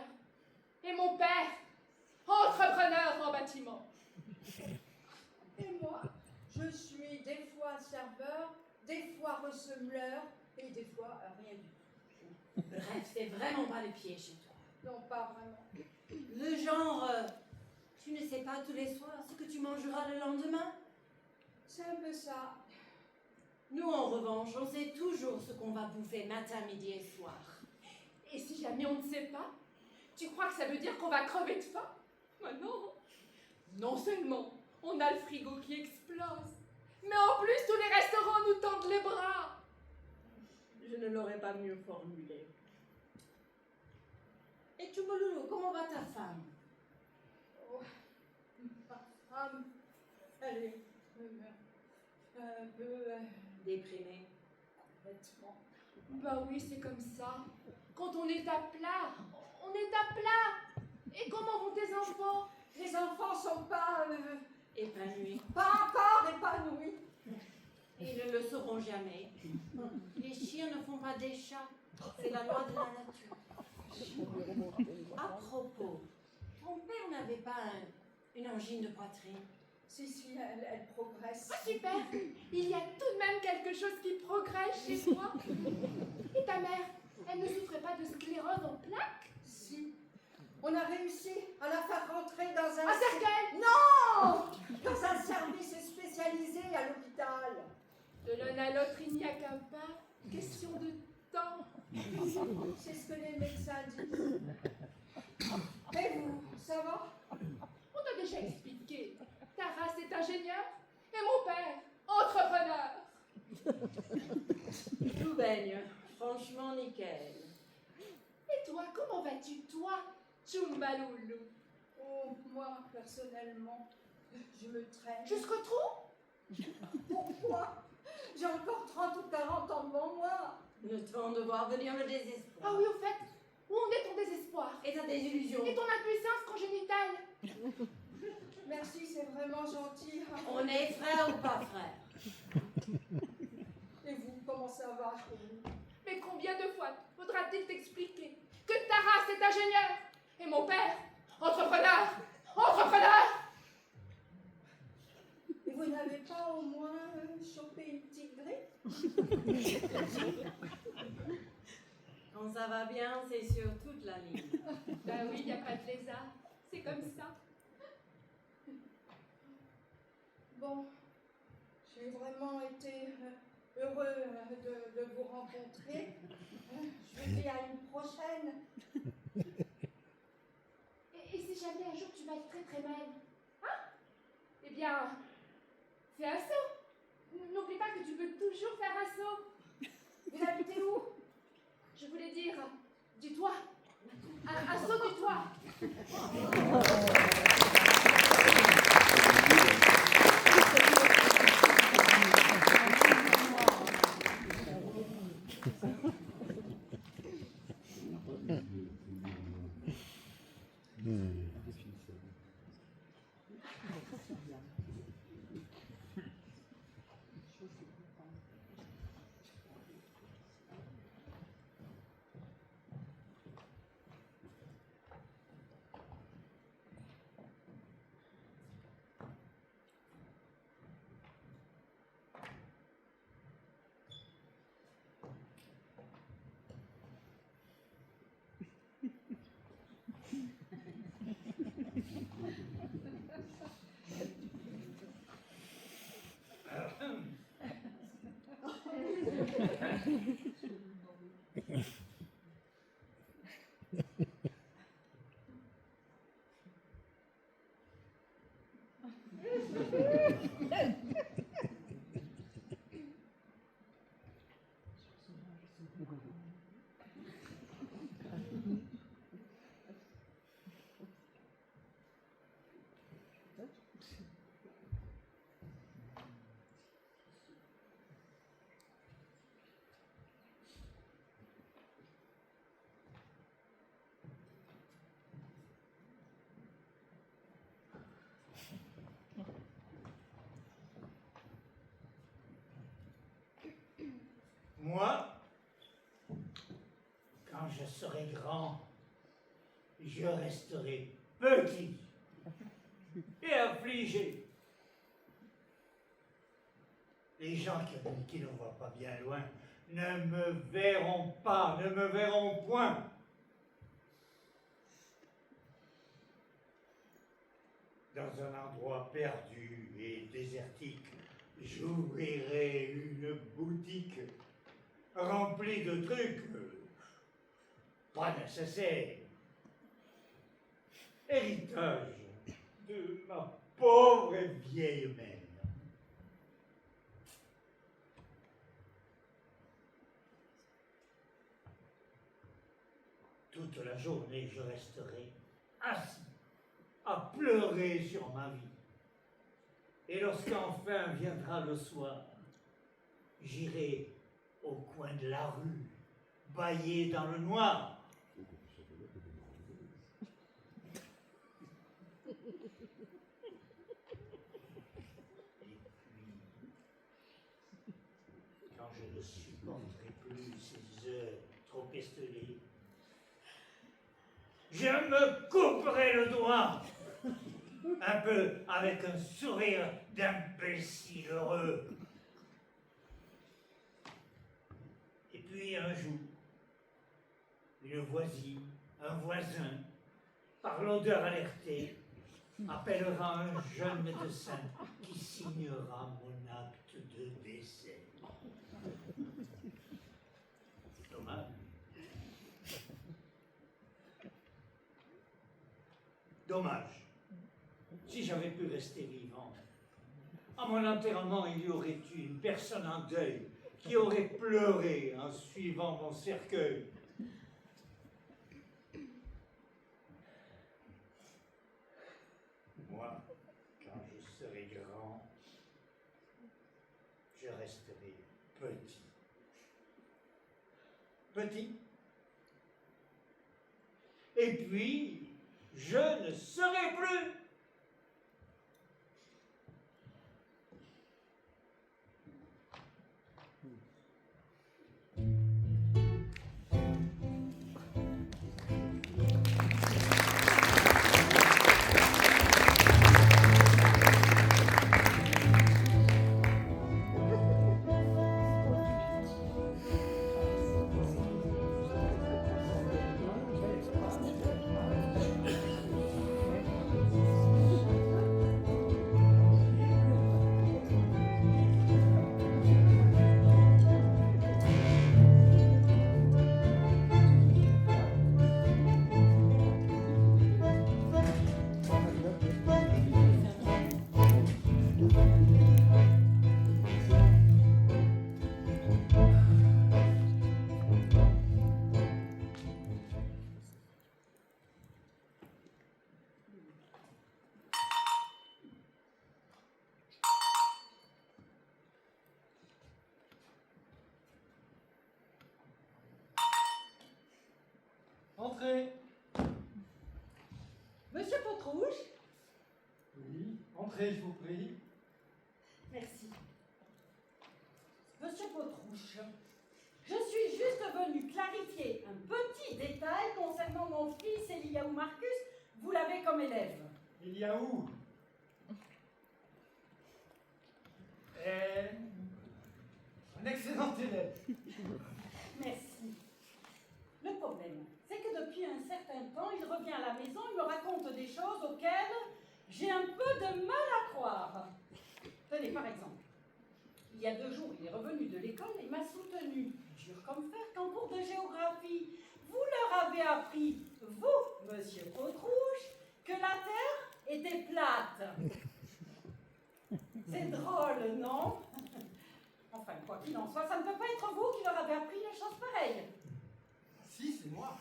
et mon père, entrepreneur en bâtiment. Et moi, je suis des fois serveur, des fois ressembleur et des fois rien du tout. Bref, c'est vraiment pas le pied chez toi. Non, pas vraiment. Le genre, tu ne sais pas tous les soirs ce que tu mangeras le lendemain? C'est un peu ça. Nous, en revanche, on sait toujours ce qu'on va bouffer matin, midi et soir. Et si jamais on ne sait pas, tu crois que ça veut dire qu'on va crever de faim? Mais non. Non seulement on a le frigo qui explose, mais en plus tous les restaurants nous tendent les bras. Je ne l'aurais pas mieux formulé. Et Chumbalulu, comment va ta femme? Oh, ma femme, elle est un peu Déprimée. complètement. Bah oui, c'est comme ça. Quand on est à plat, on est à plat. Et comment vont tes enfants? Les enfants sont pas Épanouie. pas encore épanouis. Ils ne le seront jamais. Les chiens ne font pas des chats. C'est la loi de la nature. À propos, ton père n'avait pas une angine de poitrine? Si, elle progresse. Ah super. Il y a tout de même quelque chose qui progresse chez toi. Et ta mère, elle ne souffrait pas de sclérose en plaques? Si. On a réussi à la faire rentrer dans un... Un cercueil? Non! Dans un service spécialisé à l'hôpital. De l'un à l'autre, il n'y a qu'un pas. Question de temps. C'est ce que les médecins disent. Et vous, ça va? On t'a déjà expliqué. Taras est ingénieur et mon père, entrepreneur. Tout baigne. Franchement, nickel. Et toi, comment vas-tu, toi, Chumbalulu? Oh, moi, personnellement, je me traîne. Jusqu'au trou? Pourquoi? J'ai encore 30 ou 40 ans devant moi. Le temps de voir venir le désespoir. Ah oui, au fait, où en est ton désespoir? Et ta désillusion. Et ton impuissance congénitale? Merci, c'est vraiment gentil. On est frères ou pas frères? Et vous, comment ça va? Mais combien de fois faudra-t-il t'expliquer que Taras est ingénieur et mon père, entrepreneur? Et vous n'avez pas au moins chopé une petite grippe? Quand ça va bien, c'est sur toute la ligne. Ben oui, il n'y a pas de lézard, c'est comme ça. Bon, j'ai vraiment été heureux de vous rencontrer. Je vous dis à une prochaine. Et si jamais un jour tu vas très très mal, hein? Eh bien, fais un saut. N'oublie pas que tu peux toujours faire un saut. Vous habitez où? Je voulais dire, du toit. Un saut du toit. Moi, quand je serai grand, je resterai petit et affligé. Les gens qui ne voient pas bien loin ne me verront pas, ne me verront point. Dans un endroit perdu et désertique, j'ouvrirai une boutique remplie de trucs pas nécessaires. Héritage de ma pauvre et vieille mère. Toute la journée, je resterai assis à pleurer sur ma vie. Et lorsqu'enfin viendra le soir, j'irai au coin de la rue, bâiller dans le noir. Et puis, quand je ne supporterai plus ces heures trop estelées, je me couperai le doigt, un peu avec un sourire d'imbécile heureux. Et puis un jour, une voisine, un voisin, par l'odeur alertée, appellera un jeune médecin qui signera mon acte de décès. Dommage. Dommage. Si j'avais pu rester vivant, à mon enterrement, il y aurait eu une personne en deuil qui aurait pleuré en suivant mon cercueil. Moi, quand je serai grand, je resterai petit. Petit. Et puis, je ne serai plus. Entrez. Monsieur Potrouche? Oui, entrez, je vous prie. Merci. Monsieur Potrouche, je suis juste venue clarifier un petit détail concernant mon fils Eliaou Marcus. Vous l'avez comme élève. Eliaou. Un excellent élève. Merci. Le problème, c'est que depuis un certain temps, il revient à la maison, il me raconte des choses auxquelles j'ai un peu de mal à croire. Tenez, par exemple, il y a 2 jours, il est revenu de l'école et m'a soutenu jure comme fer qu'en cours de géographie, vous leur avez appris, vous, monsieur Potrouche, que la Terre était plate. C'est drôle, non? Enfin, quoi qu'il en soit, ça ne peut pas être vous qui leur avez appris une chose pareille. Si, c'est moi.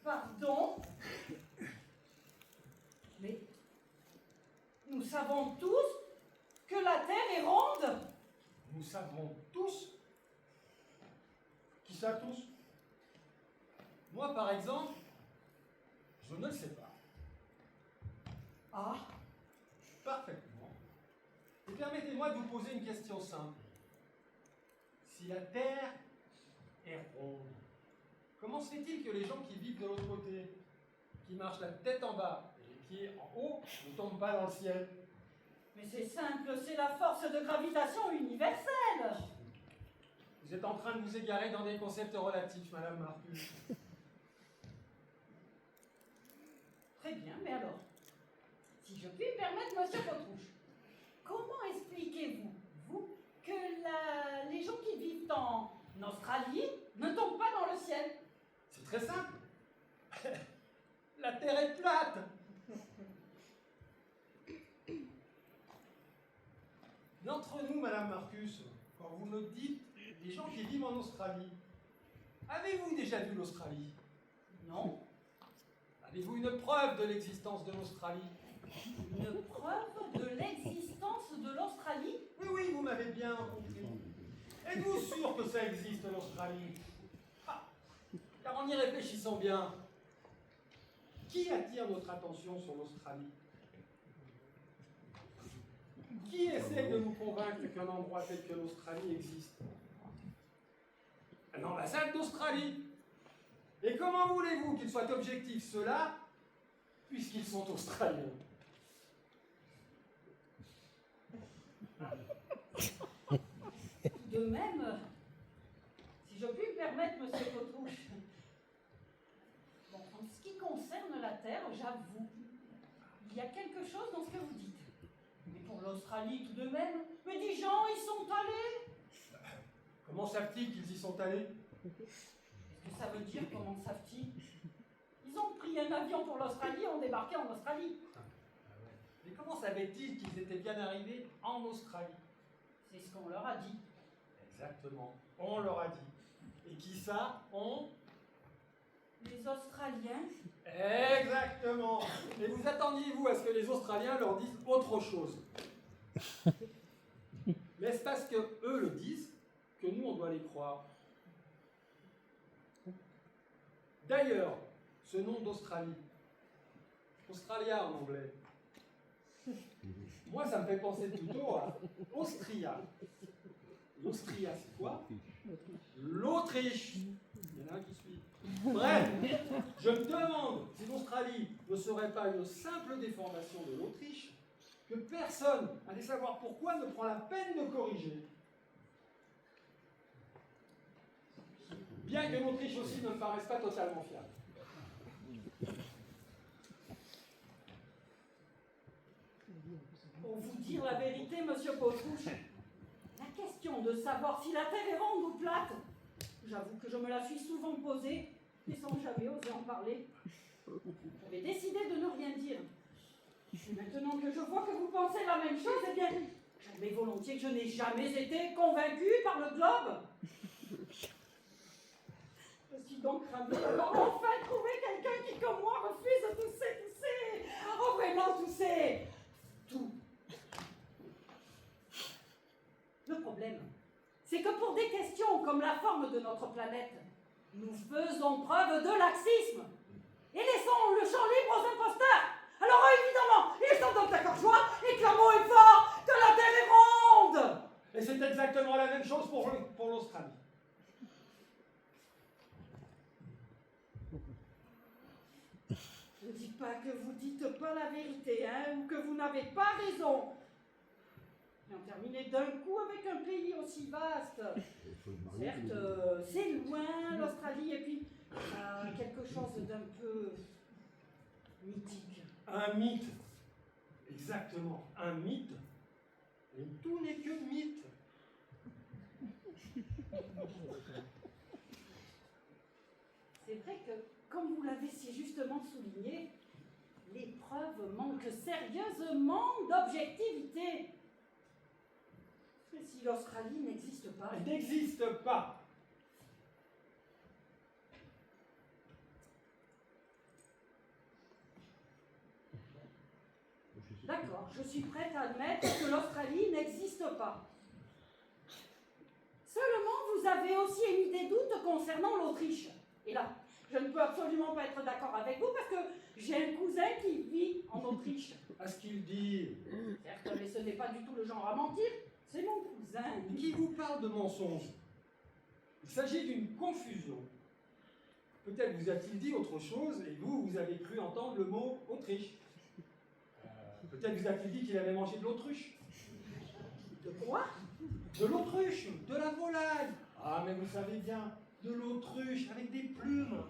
Pardon? Mais nous savons tous que la Terre est ronde. Nous savons tous. Qui ça tous? Moi, par exemple, je ne le sais pas. Ah, Parfaitement. Et permettez-moi de vous poser une question simple. Si la Terre est ronde, comment se fait-il que les gens qui vivent de l'autre côté, qui marchent la tête en bas et les pieds en haut, ne tombent pas dans le ciel? mais c'est simple, c'est la force de gravitation universelle. Vous êtes en train de vous égarer dans des concepts relatifs, Madame Marcus. Très bien, mais alors, si je puis me permettre, monsieur Potrouche, comment expliquez-vous, vous, que les gens qui vivent en Australie ne tombent pas dans le ciel? C'est très simple. La Terre est plate. D'entre nous, Madame Marcus, quand vous me dites les gens qui vivent en Australie, avez-vous déjà vu l'Australie? Non. Avez-vous une preuve de l'existence de l'Australie? Une preuve de l'existence de l'Australie? Oui, oui, vous m'avez bien compris. Êtes-vous sûr que ça existe, l'Australie? Ah, car en y réfléchissant bien, qui attire notre attention sur l'Australie? Qui essaie de nous convaincre qu'un endroit tel que l'Australie existe? Un ambassade d'Australie. Et comment voulez-vous qu'ils soient objectifs, ceux-là, puisqu'ils sont australiens? De même, si je puis me permettre, monsieur Potrouche, bon, en ce qui concerne la Terre, j'avoue, il y a quelque chose dans ce que vous dites. Mais pour l'Australie, tout de même, mais des gens y sont allés. Comment savent-ils qu'ils y sont allés? Qu'est-ce que ça veut dire, comment savent-ils? Ils ont pris un avion pour l'Australie et ont débarqué en Australie. Mais comment savaient-ils qu'ils étaient bien arrivés en Australie? C'est ce qu'on leur a dit. Exactement, on leur a dit. Et qui ça? On? Les Australiens? Exactement. Et vous attendiez-vous à ce que les Australiens leur disent autre chose? Mais c'est parce que eux le disent que nous on doit les croire. D'ailleurs, ce nom d'Australie, Australia en anglais, moi ça me fait penser plutôt à Austria. L'Austria c'est quoi? L'Autriche. Il y en a un qui suit. Bref, je me demande si l'Australie ne serait pas une simple déformation de l'Autriche que personne, allez savoir pourquoi, ne prend la peine de corriger. Bien que l'Autriche aussi ne me paraisse pas totalement fiable. Pour vous dire la vérité, monsieur Potrouche, la question de savoir si la Terre est ronde ou plate, j'avoue que je me la suis souvent posée, mais sans jamais oser en parler. J'avais décidé de ne rien dire. Et maintenant que je vois que vous pensez la même chose, eh bien, j'admets volontiers que je n'ai jamais été convaincue par le globe. Je suis donc ravie d'avoir enfin trouvé quelqu'un qui, comme moi, refuse tous ces... Oh, vraiment, tout. Le problème, c'est que pour des questions comme la forme de notre planète, nous faisons preuve de laxisme et laissons le champ libre aux imposteurs. Alors évidemment, ils sont donc d'accord joie et clamons et fort que la Terre est ronde. Et c'est exactement la même chose pour l'Australie. Ne dites pas que vous dites pas la vérité, hein, ou que vous n'avez pas raison. Et en terminer d'un coup avec un pays aussi vaste. Certes, c'est loin l'Australie, et puis quelque chose d'un peu mythique. Un mythe. Exactement, un mythe. Et tout n'est que mythe. C'est vrai que, comme vous l'avez si justement souligné, les preuves manquent sérieusement d'objectivité. Mais si l'Australie n'existe pas... Elle n'existe pas. D'accord, je suis prête à admettre que l'Australie n'existe pas. Seulement, vous avez aussi émis des doutes concernant l'Autriche. Et là, je ne peux absolument pas être d'accord avec vous parce que j'ai un cousin qui vit en Autriche. À ce qu'il dit. Certes, mais ce n'est pas du tout le genre à mentir, c'est mon cousin. Qui vous parle de mensonge? Il s'agit d'une confusion. Peut-être vous a-t-il dit autre chose et vous avez cru entendre le mot Autriche. Peut-être vous a-t-il dit qu'il avait mangé de l'autruche. De quoi? De l'autruche, de la volaille. Ah, mais vous savez bien, de l'autruche avec des plumes.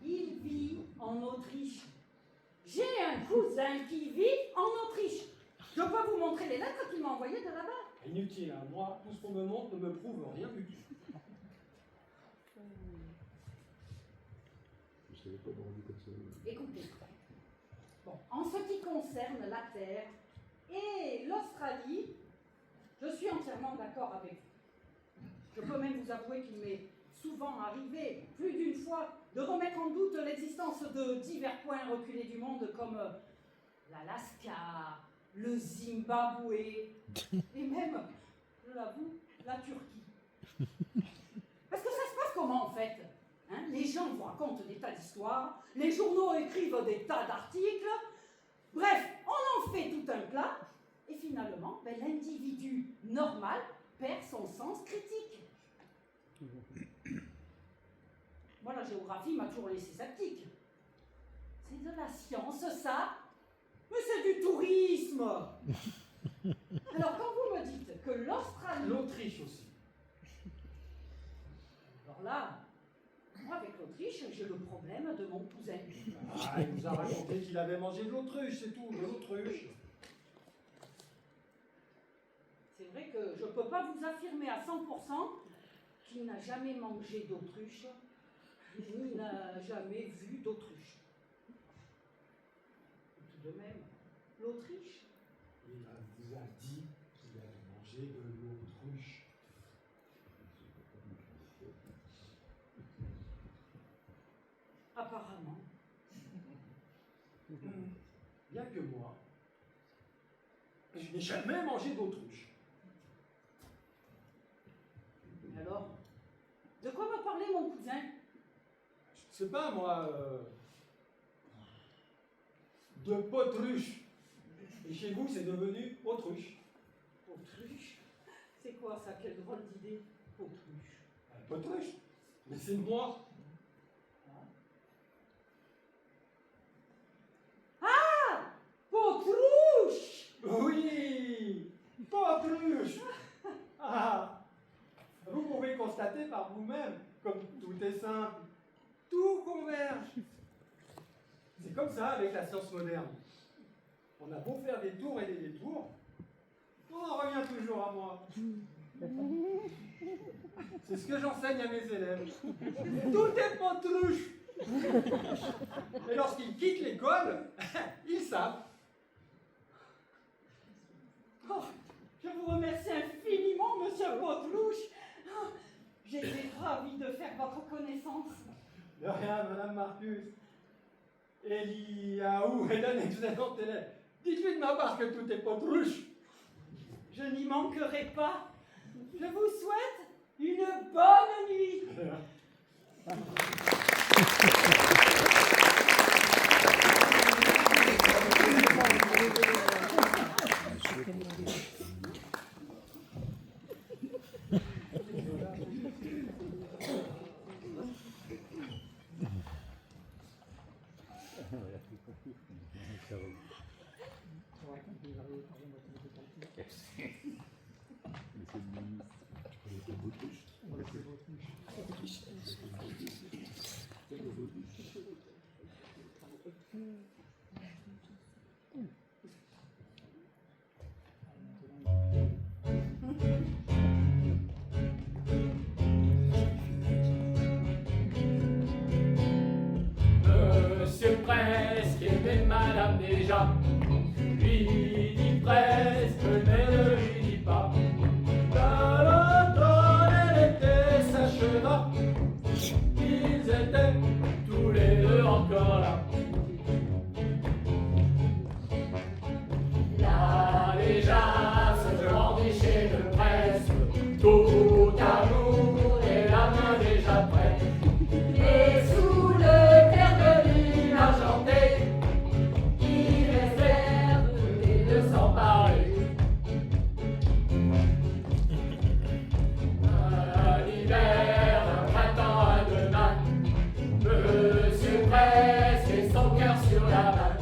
Il vit en Autriche. J'ai un cousin qui vit en Autriche. Je peux vous montrer les lettres qu'il m'a envoyées de là-bas. Inutile, hein. Moi, tout ce qu'on me montre ne me prouve rien du tout. Je savais pas me rendre comme ça. Écoutez, bon, en ce qui concerne la Terre et l'Australie, je suis entièrement d'accord avec vous. Je peux même vous avouer qu'il m'est souvent arrivé, plus d'une fois, de remettre en doute l'existence de divers points reculés du monde comme l'Alaska, le Zimbabwe et même, je l'avoue, la Turquie. Parce que ça se passe comment en fait? Hein, les gens vous racontent des tas d'histoires, les journaux écrivent des tas d'articles, bref, on en fait tout un plat, et finalement, ben, l'individu normal perd son sens critique. Moi, la géographie m'a toujours laissé sceptique. C'est de la science, ça? Mais c'est du tourisme! Alors, quand vous me dites que l'Australie... L'Autriche aussi. Alors là, moi, avec l'Autriche, j'ai le problème de mon cousin. Ah, il vous a raconté qu'il avait mangé de l'autruche, c'est tout, de l'autruche. C'est vrai que je ne peux pas vous affirmer à 100% qu'il n'a jamais mangé d'autruche, ni n'a jamais vu d'autruche. Tout de même, l'Autriche. Il vous a dit qu'il avait mangé de l'autruche. Apparemment. Bien que moi, je n'ai jamais mangé d'autruche. Alors, de quoi me parlait mon cousin? Je ne sais pas, moi, de potruche. Et chez vous, c'est devenu autruche. Autruche? C'est quoi ça? Quelle drôle d'idée? Autruche. Potruche? Mais c'est moi. Ah! Potruche! Oui! Potruche! Ah! Vous pouvez constater par vous-même, comme tout est simple, tout converge. C'est comme ça avec la science moderne. On a beau faire des tours et des détours, on en revient toujours à moi. C'est ce que j'enseigne à mes élèves. Tout est potruche. Et lorsqu'ils quittent l'école, ils savent. Oh, je vous remercie infiniment, monsieur Potlouche. Oh, j'ai été ravie de faire votre connaissance. De rien, Madame Marcus. Eliaou est un excellent élève. Dites-lui de ma part que tout est potruche. Je n'y manquerai pas. Je vous souhaite une bonne nuit. presque aimé madame déjà. Lui dit presque, mais ne lui dit pas. Dans l'automne, elle était sa cheva. Ils étaient tous les deux encore là. Là déjà se rendit chez le presque. Tout amour et la main déjà prête. Et sous le clair de lune argentée, ils restèrent les deux sans parler. Un hiver, un printemps, un demain, Monsieur Presque et son cœur sur la main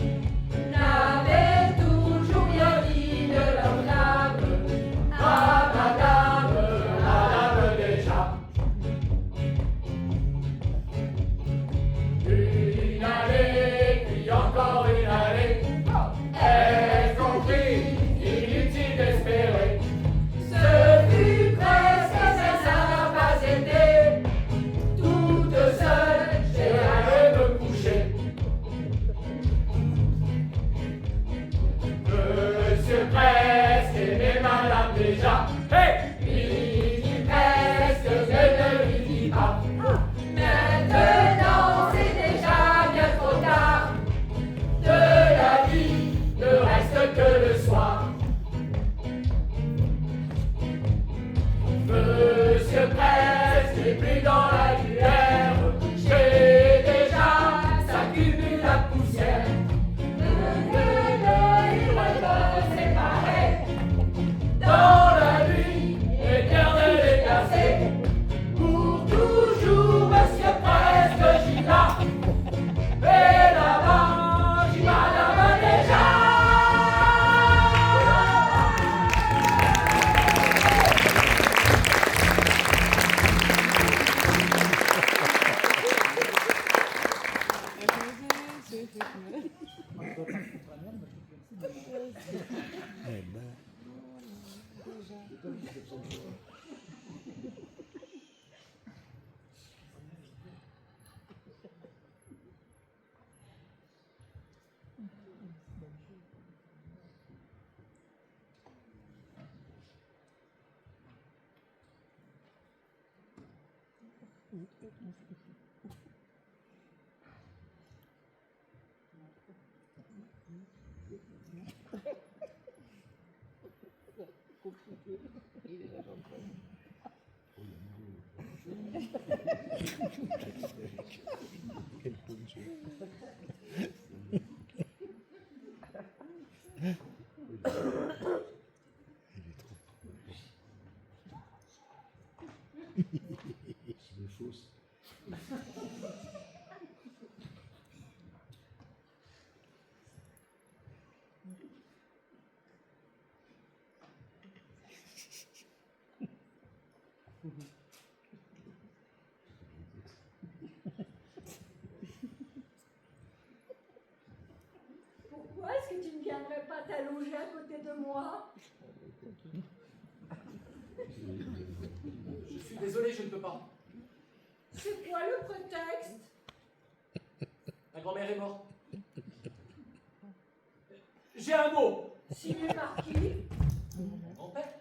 n'avaient toujours rien dit de leur âme à madame déjà. Une allée, puis encore une allée, elle comprit, inutile d'espérer. Ce fut presque, ça n'a pas été, toute seule, j'ai allé me coucher. Monsieur Presque aimait madame déjà, lui dit presque, je ne lui dis pas. Maintenant c'est déjà bien trop tard, de la vie ne reste que le soir. Monsieur Presque n'est plus dans la lumière, j'ai déjà s'accumule la poussière. Il me séparer dans la nuit éternelle et glacée. Pour toujours, Monsieur Presque, j'y là. Et là-bas, j'y madame déjà. C'est des fausses. Pourquoi est-ce que tu ne viendrais pas t'allonger à côté de moi? Je suis désolé, je ne peux pas. C'est quoi le prétexte? Ma grand-mère est morte. J'ai un mot. Signé par qui? Mon grand-père.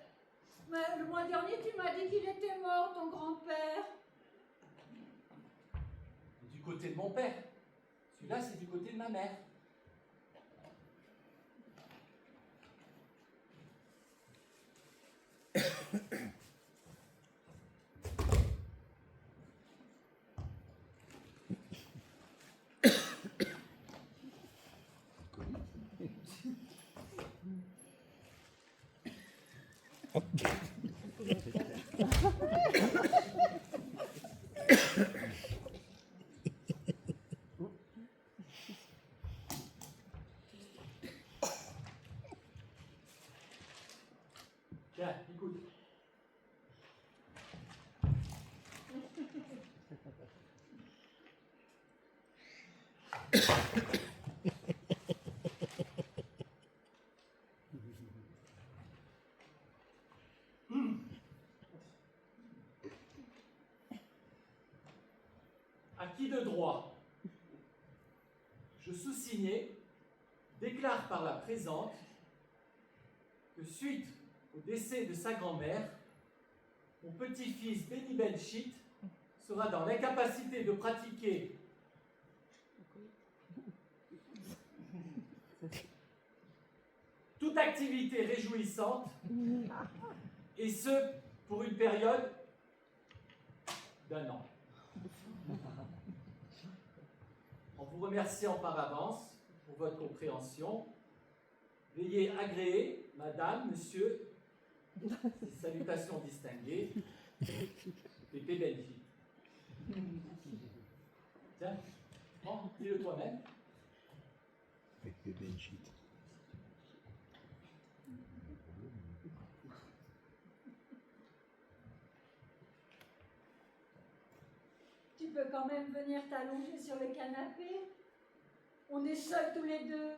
Mais le mois dernier, tu m'as dit qu'il était mort, ton grand-père. Du côté de mon père. Celui-là, c'est du côté de ma mère. Tiens, écoute. À qui de droit? Je sous-signé, déclare par la présente que suite au décès de sa grand-mère, mon petit-fils Benny Benchit sera dans l'incapacité de pratiquer toute activité réjouissante, et ce, pour une période d'1 an. En vous remerciant par avance pour votre compréhension, veuillez agréer, madame, monsieur, salutations distinguées, Pépé Benfi. Tiens, prends, dis-le toi-même. Pépé Benchit. Tu peux quand même venir t'allonger sur le canapé. On est seuls tous les deux.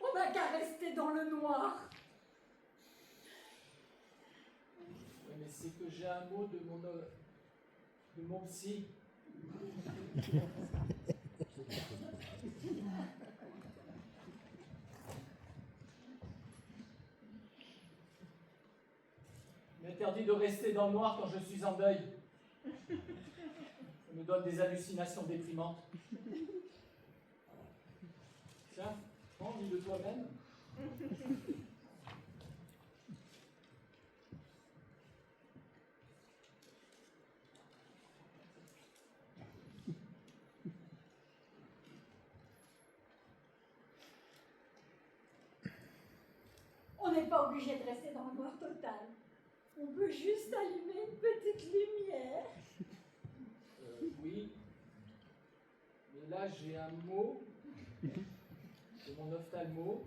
On n'a qu'à rester dans le noir. Oui, mais c'est que j'ai un mot de mon psy. Il m'interdit de rester dans le noir quand je suis en deuil. Ça me donne des hallucinations déprimantes. Tiens, prends, dis-le toi-même. On n'est pas obligé de rester dans le noir total. On peut juste allumer une petite lumière. Oui. Mais là, j'ai un mot de mon ophtalmo.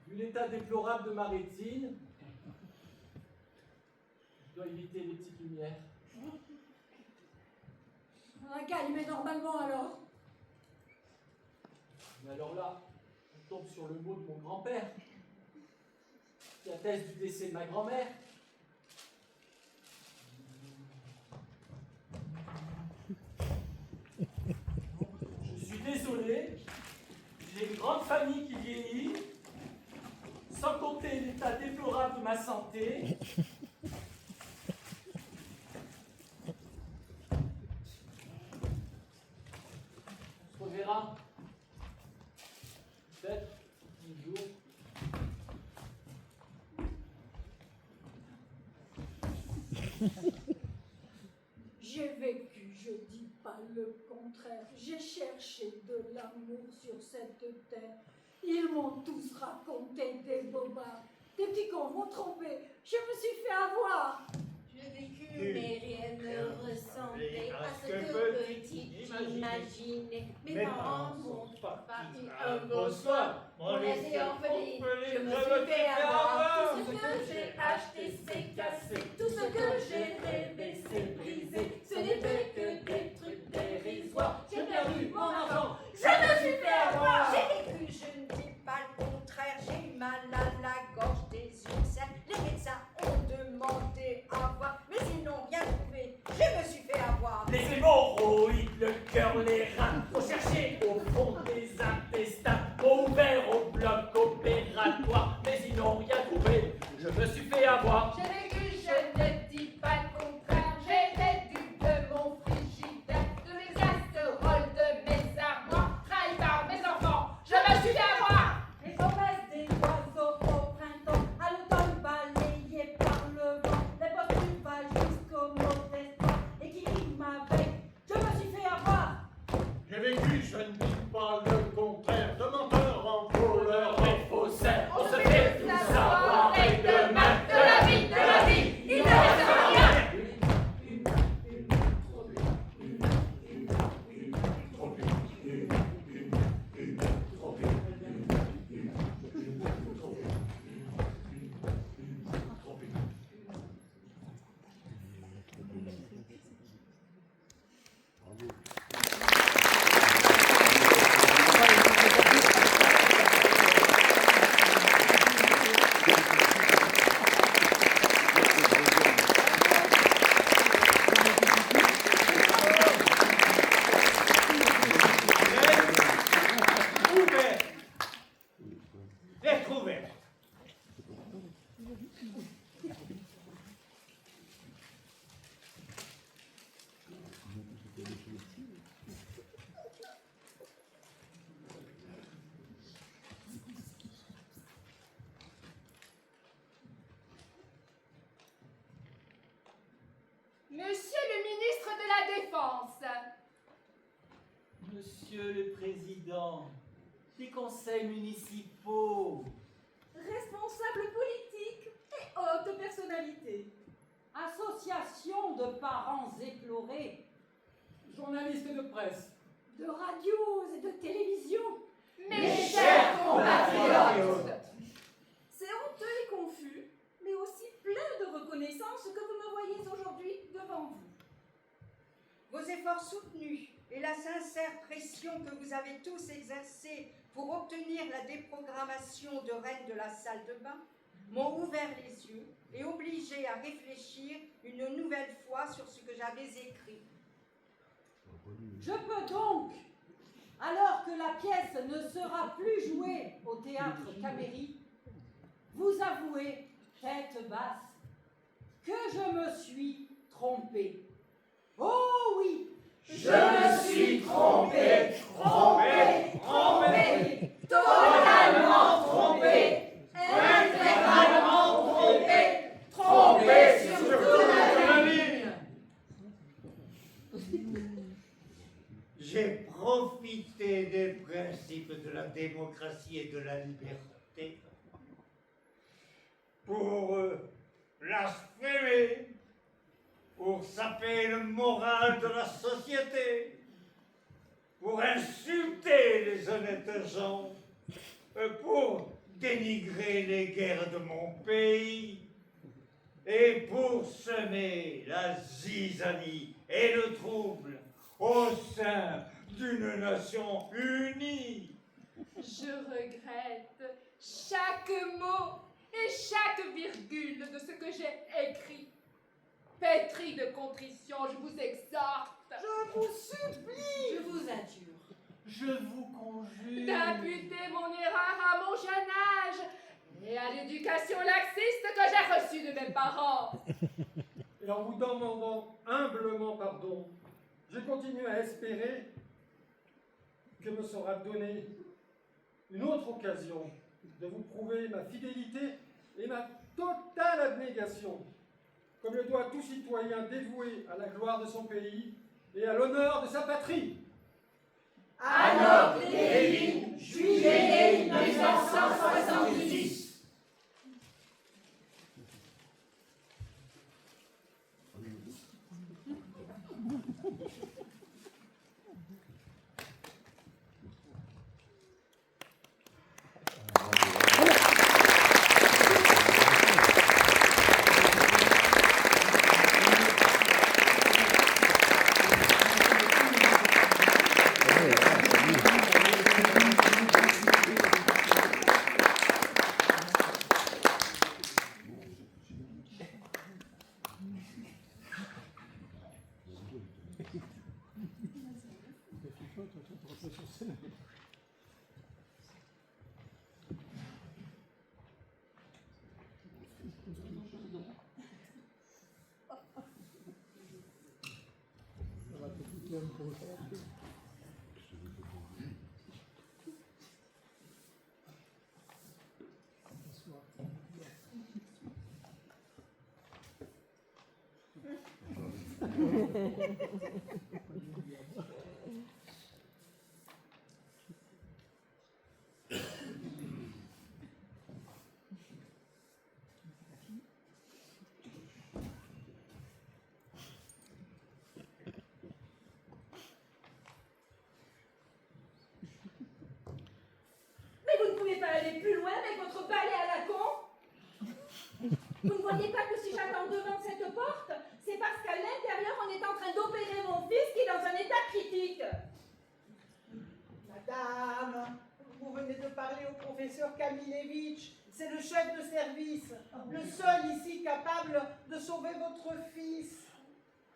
Vu l'état déplorable de ma rétine, je dois éviter les petites lumières. On n'a qu'à allumer normalement alors. Mais alors là, on tombe sur le mot de mon grand-père, qui atteste du décès de ma grand-mère. Je suis désolé, j'ai une grande famille qui vieillit, sans compter l'état déplorable de ma santé. On se reverra. Peut-être un jour. J'ai vécu, je dis pas le contraire. J'ai cherché de l'amour sur cette terre. Ils m'ont tous raconté des bobards. Des petits cons m'ont trompé. Je me suis fait avoir. J'ai vécu, mais rien ne ressemblait à ce que petit j'imaginais. Mes parents sont partis un beau soir. On était orphelins, je me suis fait avoir. Tout ce que j'ai acheté, c'est cassé. Tout ce que j'ai rêvé, c'est brisé. Ce n'était que des trucs dérisoires. J'ai perdu mon argent, je me suis fait avoir. J'ai vécu, je ne dis pas le contraire. J'ai eu mal à la gorge, des ulcères. Les médecins ont demandé à voir, mais ils n'ont rien trouvé. Je me suis fait avoir. Les hémorroïdes, le cœur, les reins, faut chercher au fond des intestins, ont ouvert au bloc opératoire, mais ils n'ont rien trouvé. Je me suis fait avoir. J'ai vécu, je ne dis pas le contraire. J'étais dû de mon frigidaire, de mes casseroles, de mes armoires, trahi par mes enfants. Je me suis fait avoir. Les promesses des oiseaux au printemps, à l'automne balayées par le vent. Les postes du bas jusqu'au mot d'espoir, et qui riment avec je me suis fait avoir. J'ai vécu, je ne la défense. Monsieur le Président des conseils municipaux, Responsable politique et haute personnalité. Association de parents éplorés. Journaliste de presse. De radios et de télévision. Mes chers compatriotes, C'est honteux et confus, mais aussi plein de reconnaissance que vous me voyez aujourd'hui devant vous. Vos efforts soutenus et la sincère pression que vous avez tous exercée pour obtenir la déprogrammation de Rennes de la salle de bain m'ont ouvert les yeux et obligé à réfléchir une nouvelle fois sur ce que j'avais écrit. Je peux donc, alors que la pièce ne sera plus jouée au théâtre Caméry, vous avouer, tête basse, que je me suis trompé. Oh oui, Je me suis trompé, totalement trompé, intégralement trompé sur toute la ligne. j'ai profité des principes de la démocratie et de la liberté pour blasphémer, pour saper le moral de la société, pour insulter les honnêtes gens, pour dénigrer les guerres de mon pays et pour semer la zizanie et le trouble au sein d'une nation unie. je regrette chaque mot et chaque virgule de ce que j'ai écrit. Pétri de contrition, je vous exhorte. Je vous supplie. Je vous adjure. Je vous conjure D'imputer mon erreur à mon jeune âge et à l'éducation laxiste que j'ai reçue de mes parents. Et en vous demandant humblement pardon, je continue à espérer que me sera donnée une autre occasion de vous prouver ma fidélité et ma totale abnégation, comme le doit tout citoyen dévoué à la gloire de son pays et à l'honneur de sa patrie. Anok Lévin, juillet 1970. Mais vous ne pouvez pas aller plus loin avec votre balai à la con. Vous ne voyez pas que si j'attends devant cette porte, c'est parce qu'à l'intérieur, on est en train d'opérer mon fils qui est dans un état critique. Madame, vous venez de parler au professeur Kamilevitch. C'est le chef de service, le seul ici capable de sauver votre fils.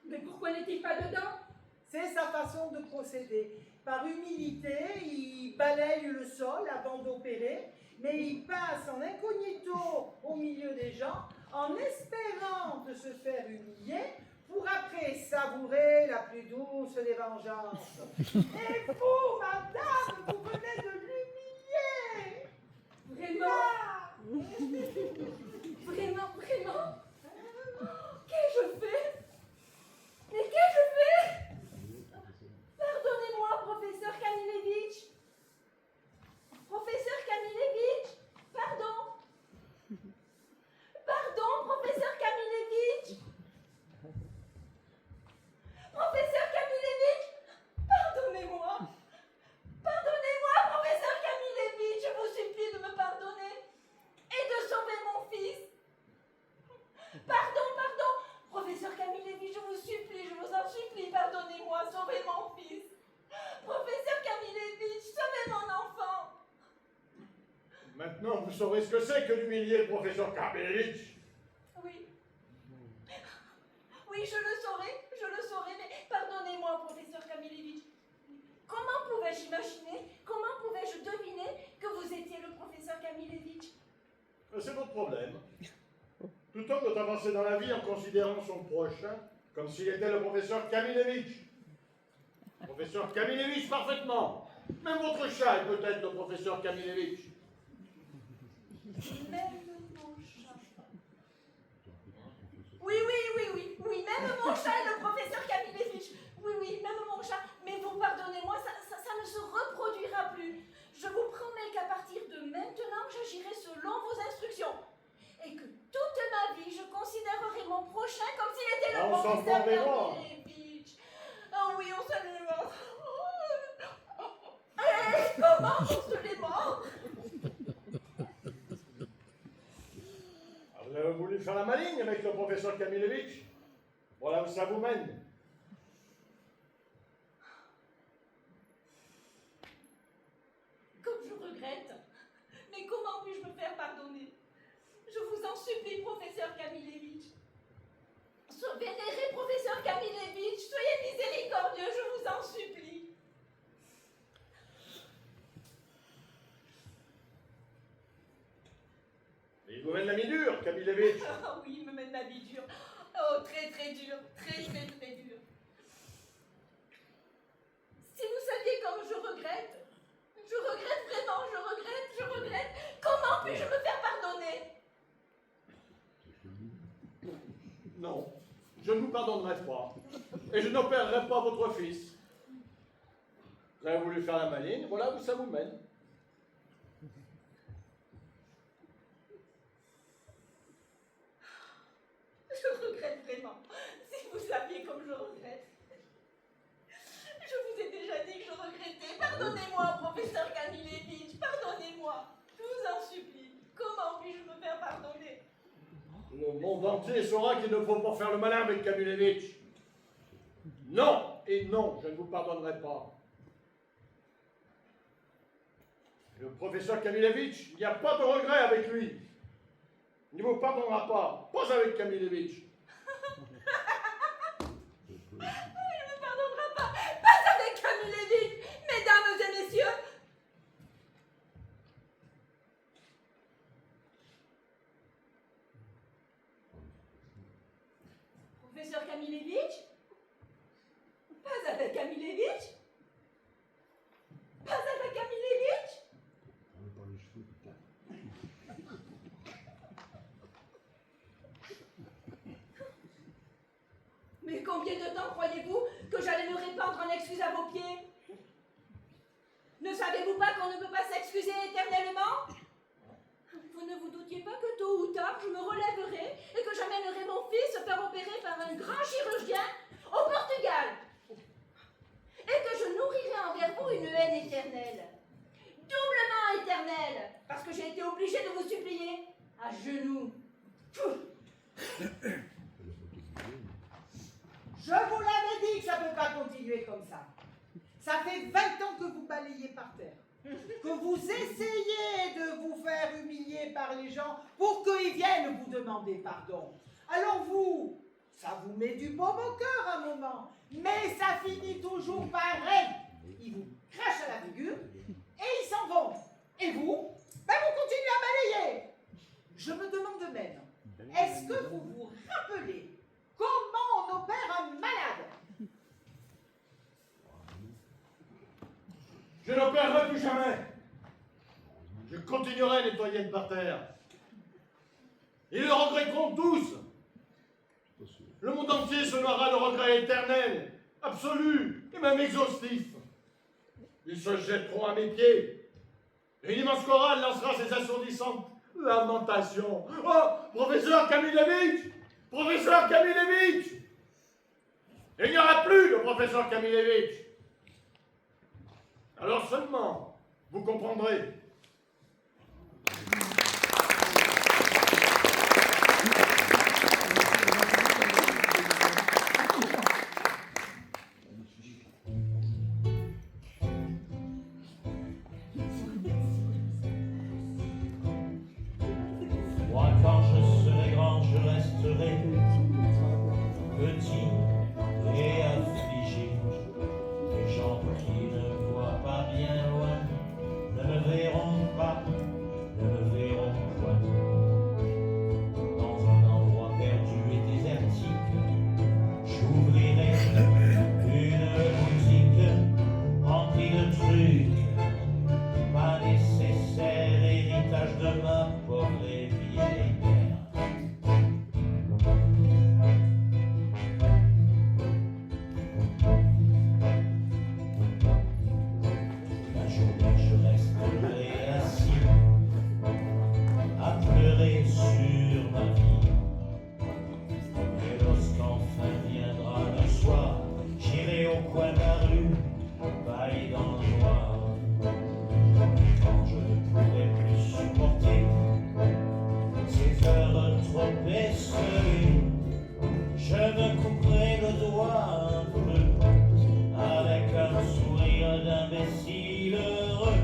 Mais pourquoi n'est-il pas dedans? C'est sa façon de procéder. Par humilité, il balaye le sol avant d'opérer, mais il passe en incognito au milieu des gens en espérant de se faire humilier pour après savourer la plus douce des vengeances. Et vous, madame, vous venez de l'humilier. Vraiment? Vraiment? Qu'ai-je fait? Mais qu'ai-je fait? Maintenant, vous saurez ce que c'est que d'humilier le professeur Karmelevitch. Oui. Oui, je le saurai, mais pardonnez-moi, professeur Kamilevitch. Comment pouvais-je imaginer, comment pouvais-je deviner que vous étiez le professeur Kamilevitch? C'est votre problème. Tout homme doit avancer dans la vie en considérant son prochain comme s'il était le professeur Kamilevitch. Professeur Kamilevitch, parfaitement. Même votre chat est peut-être le professeur Kamilevitch. Même mon chat. Oui, même mon chat est le professeur Kamilevitch. Oui, même mon chat. Mais vous pardonnez-moi, ça ne se reproduira plus. Je vous promets qu'à partir de maintenant, j'agirai selon vos instructions. Et que toute ma vie, je considérerai mon prochain comme s'il était le professeur Kamilevitch. Oh oui, on se les morts. Comment on se les morts? Vous avez voulu faire la maligne avec le professeur Kamilevitch. Voilà où ça vous mène. Comme je regrette. Mais comment puis-je me faire pardonner? Je vous en supplie, professeur Kamilevitch. Ce vénéré professeur Kamilevitch, soyez miséricordieux, je vous en supplie. Il vous mène la vie dure, Kamilevitch. Oh oui, il me mène la vie dure. Oh, très dur, très dur. Si vous saviez comme je regrette vraiment, je regrette. Comment puis-je me faire pardonner? Non, je ne vous pardonnerai pas. Et je n'opérerai pas votre fils. Vous avez voulu faire la maligne, voilà où ça vous mène. Je regrette vraiment. Si vous saviez comme je regrette. Je vous ai déjà dit que je regrettais. Pardonnez-moi, professeur Kamilevitch. Pardonnez-moi. Je vous en supplie. Comment puis-je me faire pardonner? Le monde entier saura qu'il ne faut pas faire le malin avec Kamilevitch. Non, et non, je ne vous pardonnerai pas. Le professeur Kamilevitch, il n'y a pas de regret avec lui. Il ne vous pardonnera pas avec Kamilevitch. Il ne me pardonnera pas avec Kamilevitch, mesdames et messieurs. Professeur Kamilevitch? Pas avec Kamilevitch? Pas avec Kamilevitch? Mais combien de temps croyez-vous que j'allais me répandre en excuses à vos pieds? Ne savez-vous pas qu'on ne peut pas s'excuser éternellement? Vous ne vous doutiez pas que tôt ou tard je me relèverai et que j'amènerai mon fils se faire opérer par un grand chirurgien au Portugal? Et que je nourrirai envers vous une haine éternelle, doublement éternelle, parce que j'ai été obligée de vous supplier à genoux. Je vous l'avais dit que ça ne peut pas continuer comme ça. Ça fait 20 ans que vous balayez par terre. Que vous essayez de vous faire humilier par les gens pour qu'ils viennent vous demander pardon. Alors vous, ça vous met du baume au cœur un moment, mais ça finit toujours pareil. Ils vous crachent à la figure et ils s'en vont. Et vous, ben vous continuez à balayer. Je me demande même, est-ce que vous vous rappelez comment on opère un malade? Je n'opérerai plus jamais. Je continuerai à nettoyer le parterre. Ils le regretteront tous. Le monde entier se noiera de regret éternel, absolu et même exhaustif. Ils se jetteront à mes pieds. Et une immense chorale lancera ses assourdissantes lamentations. Oh, professeur Kamilevitch! Professeur Kamilevitch! Et il n'y aura plus de professeur Kamilevitch. Alors seulement, vous comprendrez. qui ne voient pas bien loin ne me verront pas, ne me verront point. Dans un endroit perdu et désertique, j'ouvrirai une boutique remplie de trucs pas nécessaires, héritage de ma pauvre et vieille mère. La journée je resterai assis à pleurer sur ma vie. Et lorsqu'enfin viendra le soir, j'irai au coin de la rue, bailler dans le noir. Quand je ne pourrai plus supporter ces heures trop esselées, je me couperai le doigt un peu avec un sourire d'imbécile heureux.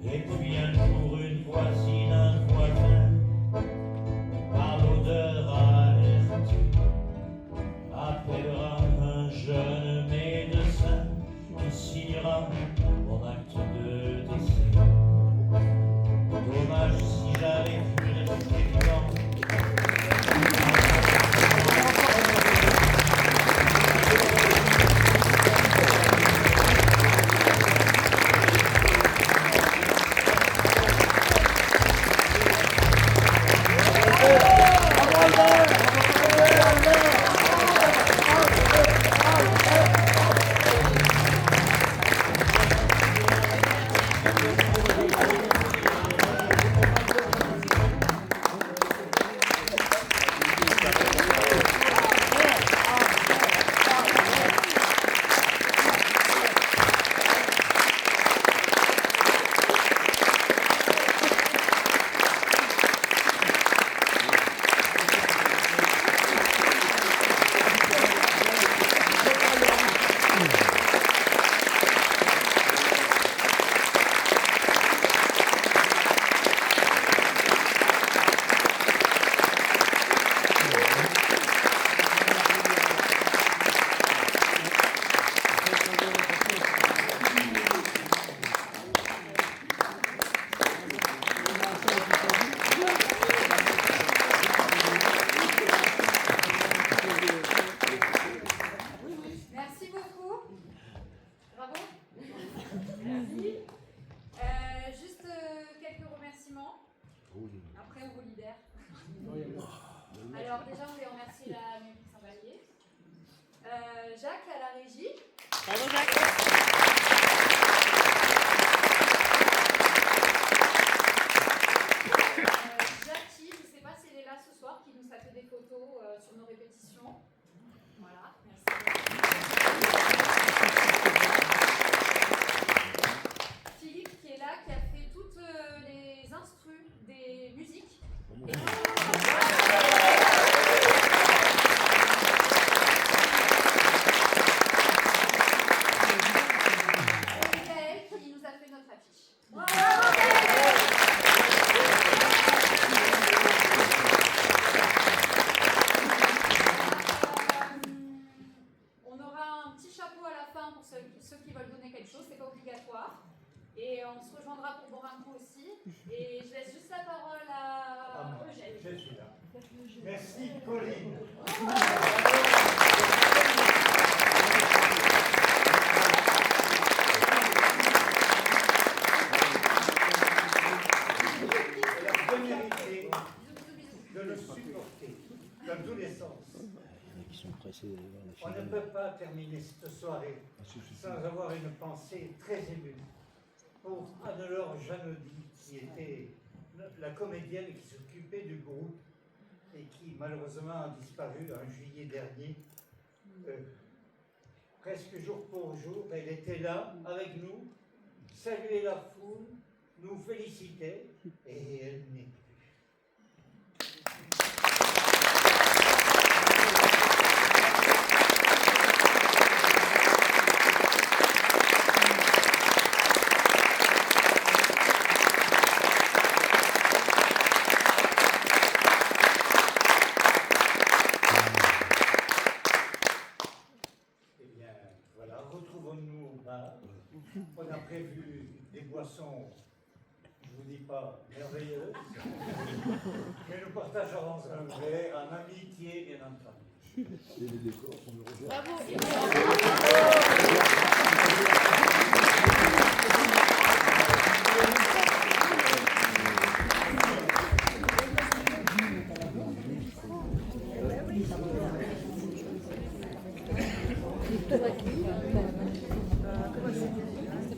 Et puis un jour une voisine, un voisin, par l'odeur alertée, appellera un jeune médecin qui signera mon acte de décès. Dommage si j'avais pu rester vivant. Merci beaucoup. Bravo. Merci. Juste quelques remerciements. Après, on vous libère. Alors, déjà, on voulait remercier la mairie de Saint-Vallier. Jacques à la régie. Bravo, Jacques. Jackie, je ne sais pas si elle est là ce soir, qui nous a fait des photos sur nos répétitions. Voilà, merci. Philippe qui est là, qui a fait toutes les instrus des musiques. Et Gaël qui nous a fait notre affiche. On aura un petit chapeau à la fin pour ceux qui veulent donner quelque chose, c'est pas obligatoire. Et on se rejoindra pour boire un coup aussi. Et je laisse juste la parole à Eugène. Je suis là. Merci, Colline. Elle a bien mérité de le supporter dans tous les sens. Qui sont pressés d'aller voir la On finale. ne peut pas terminer cette soirée sans avoir une pensée très émue pour Anne-Laure Janody, qui était la comédienne qui s'occupait du groupe et qui malheureusement a disparu en juillet dernier. Presque jour pour jour, elle était là avec nous, saluait la foule, nous félicitait et elle n'est plus. On a prévu des boissons, je vous dis pas merveilleuses, mais nous partagerons un verre en amitié, bien entendu. Et les décors sont de Bravo.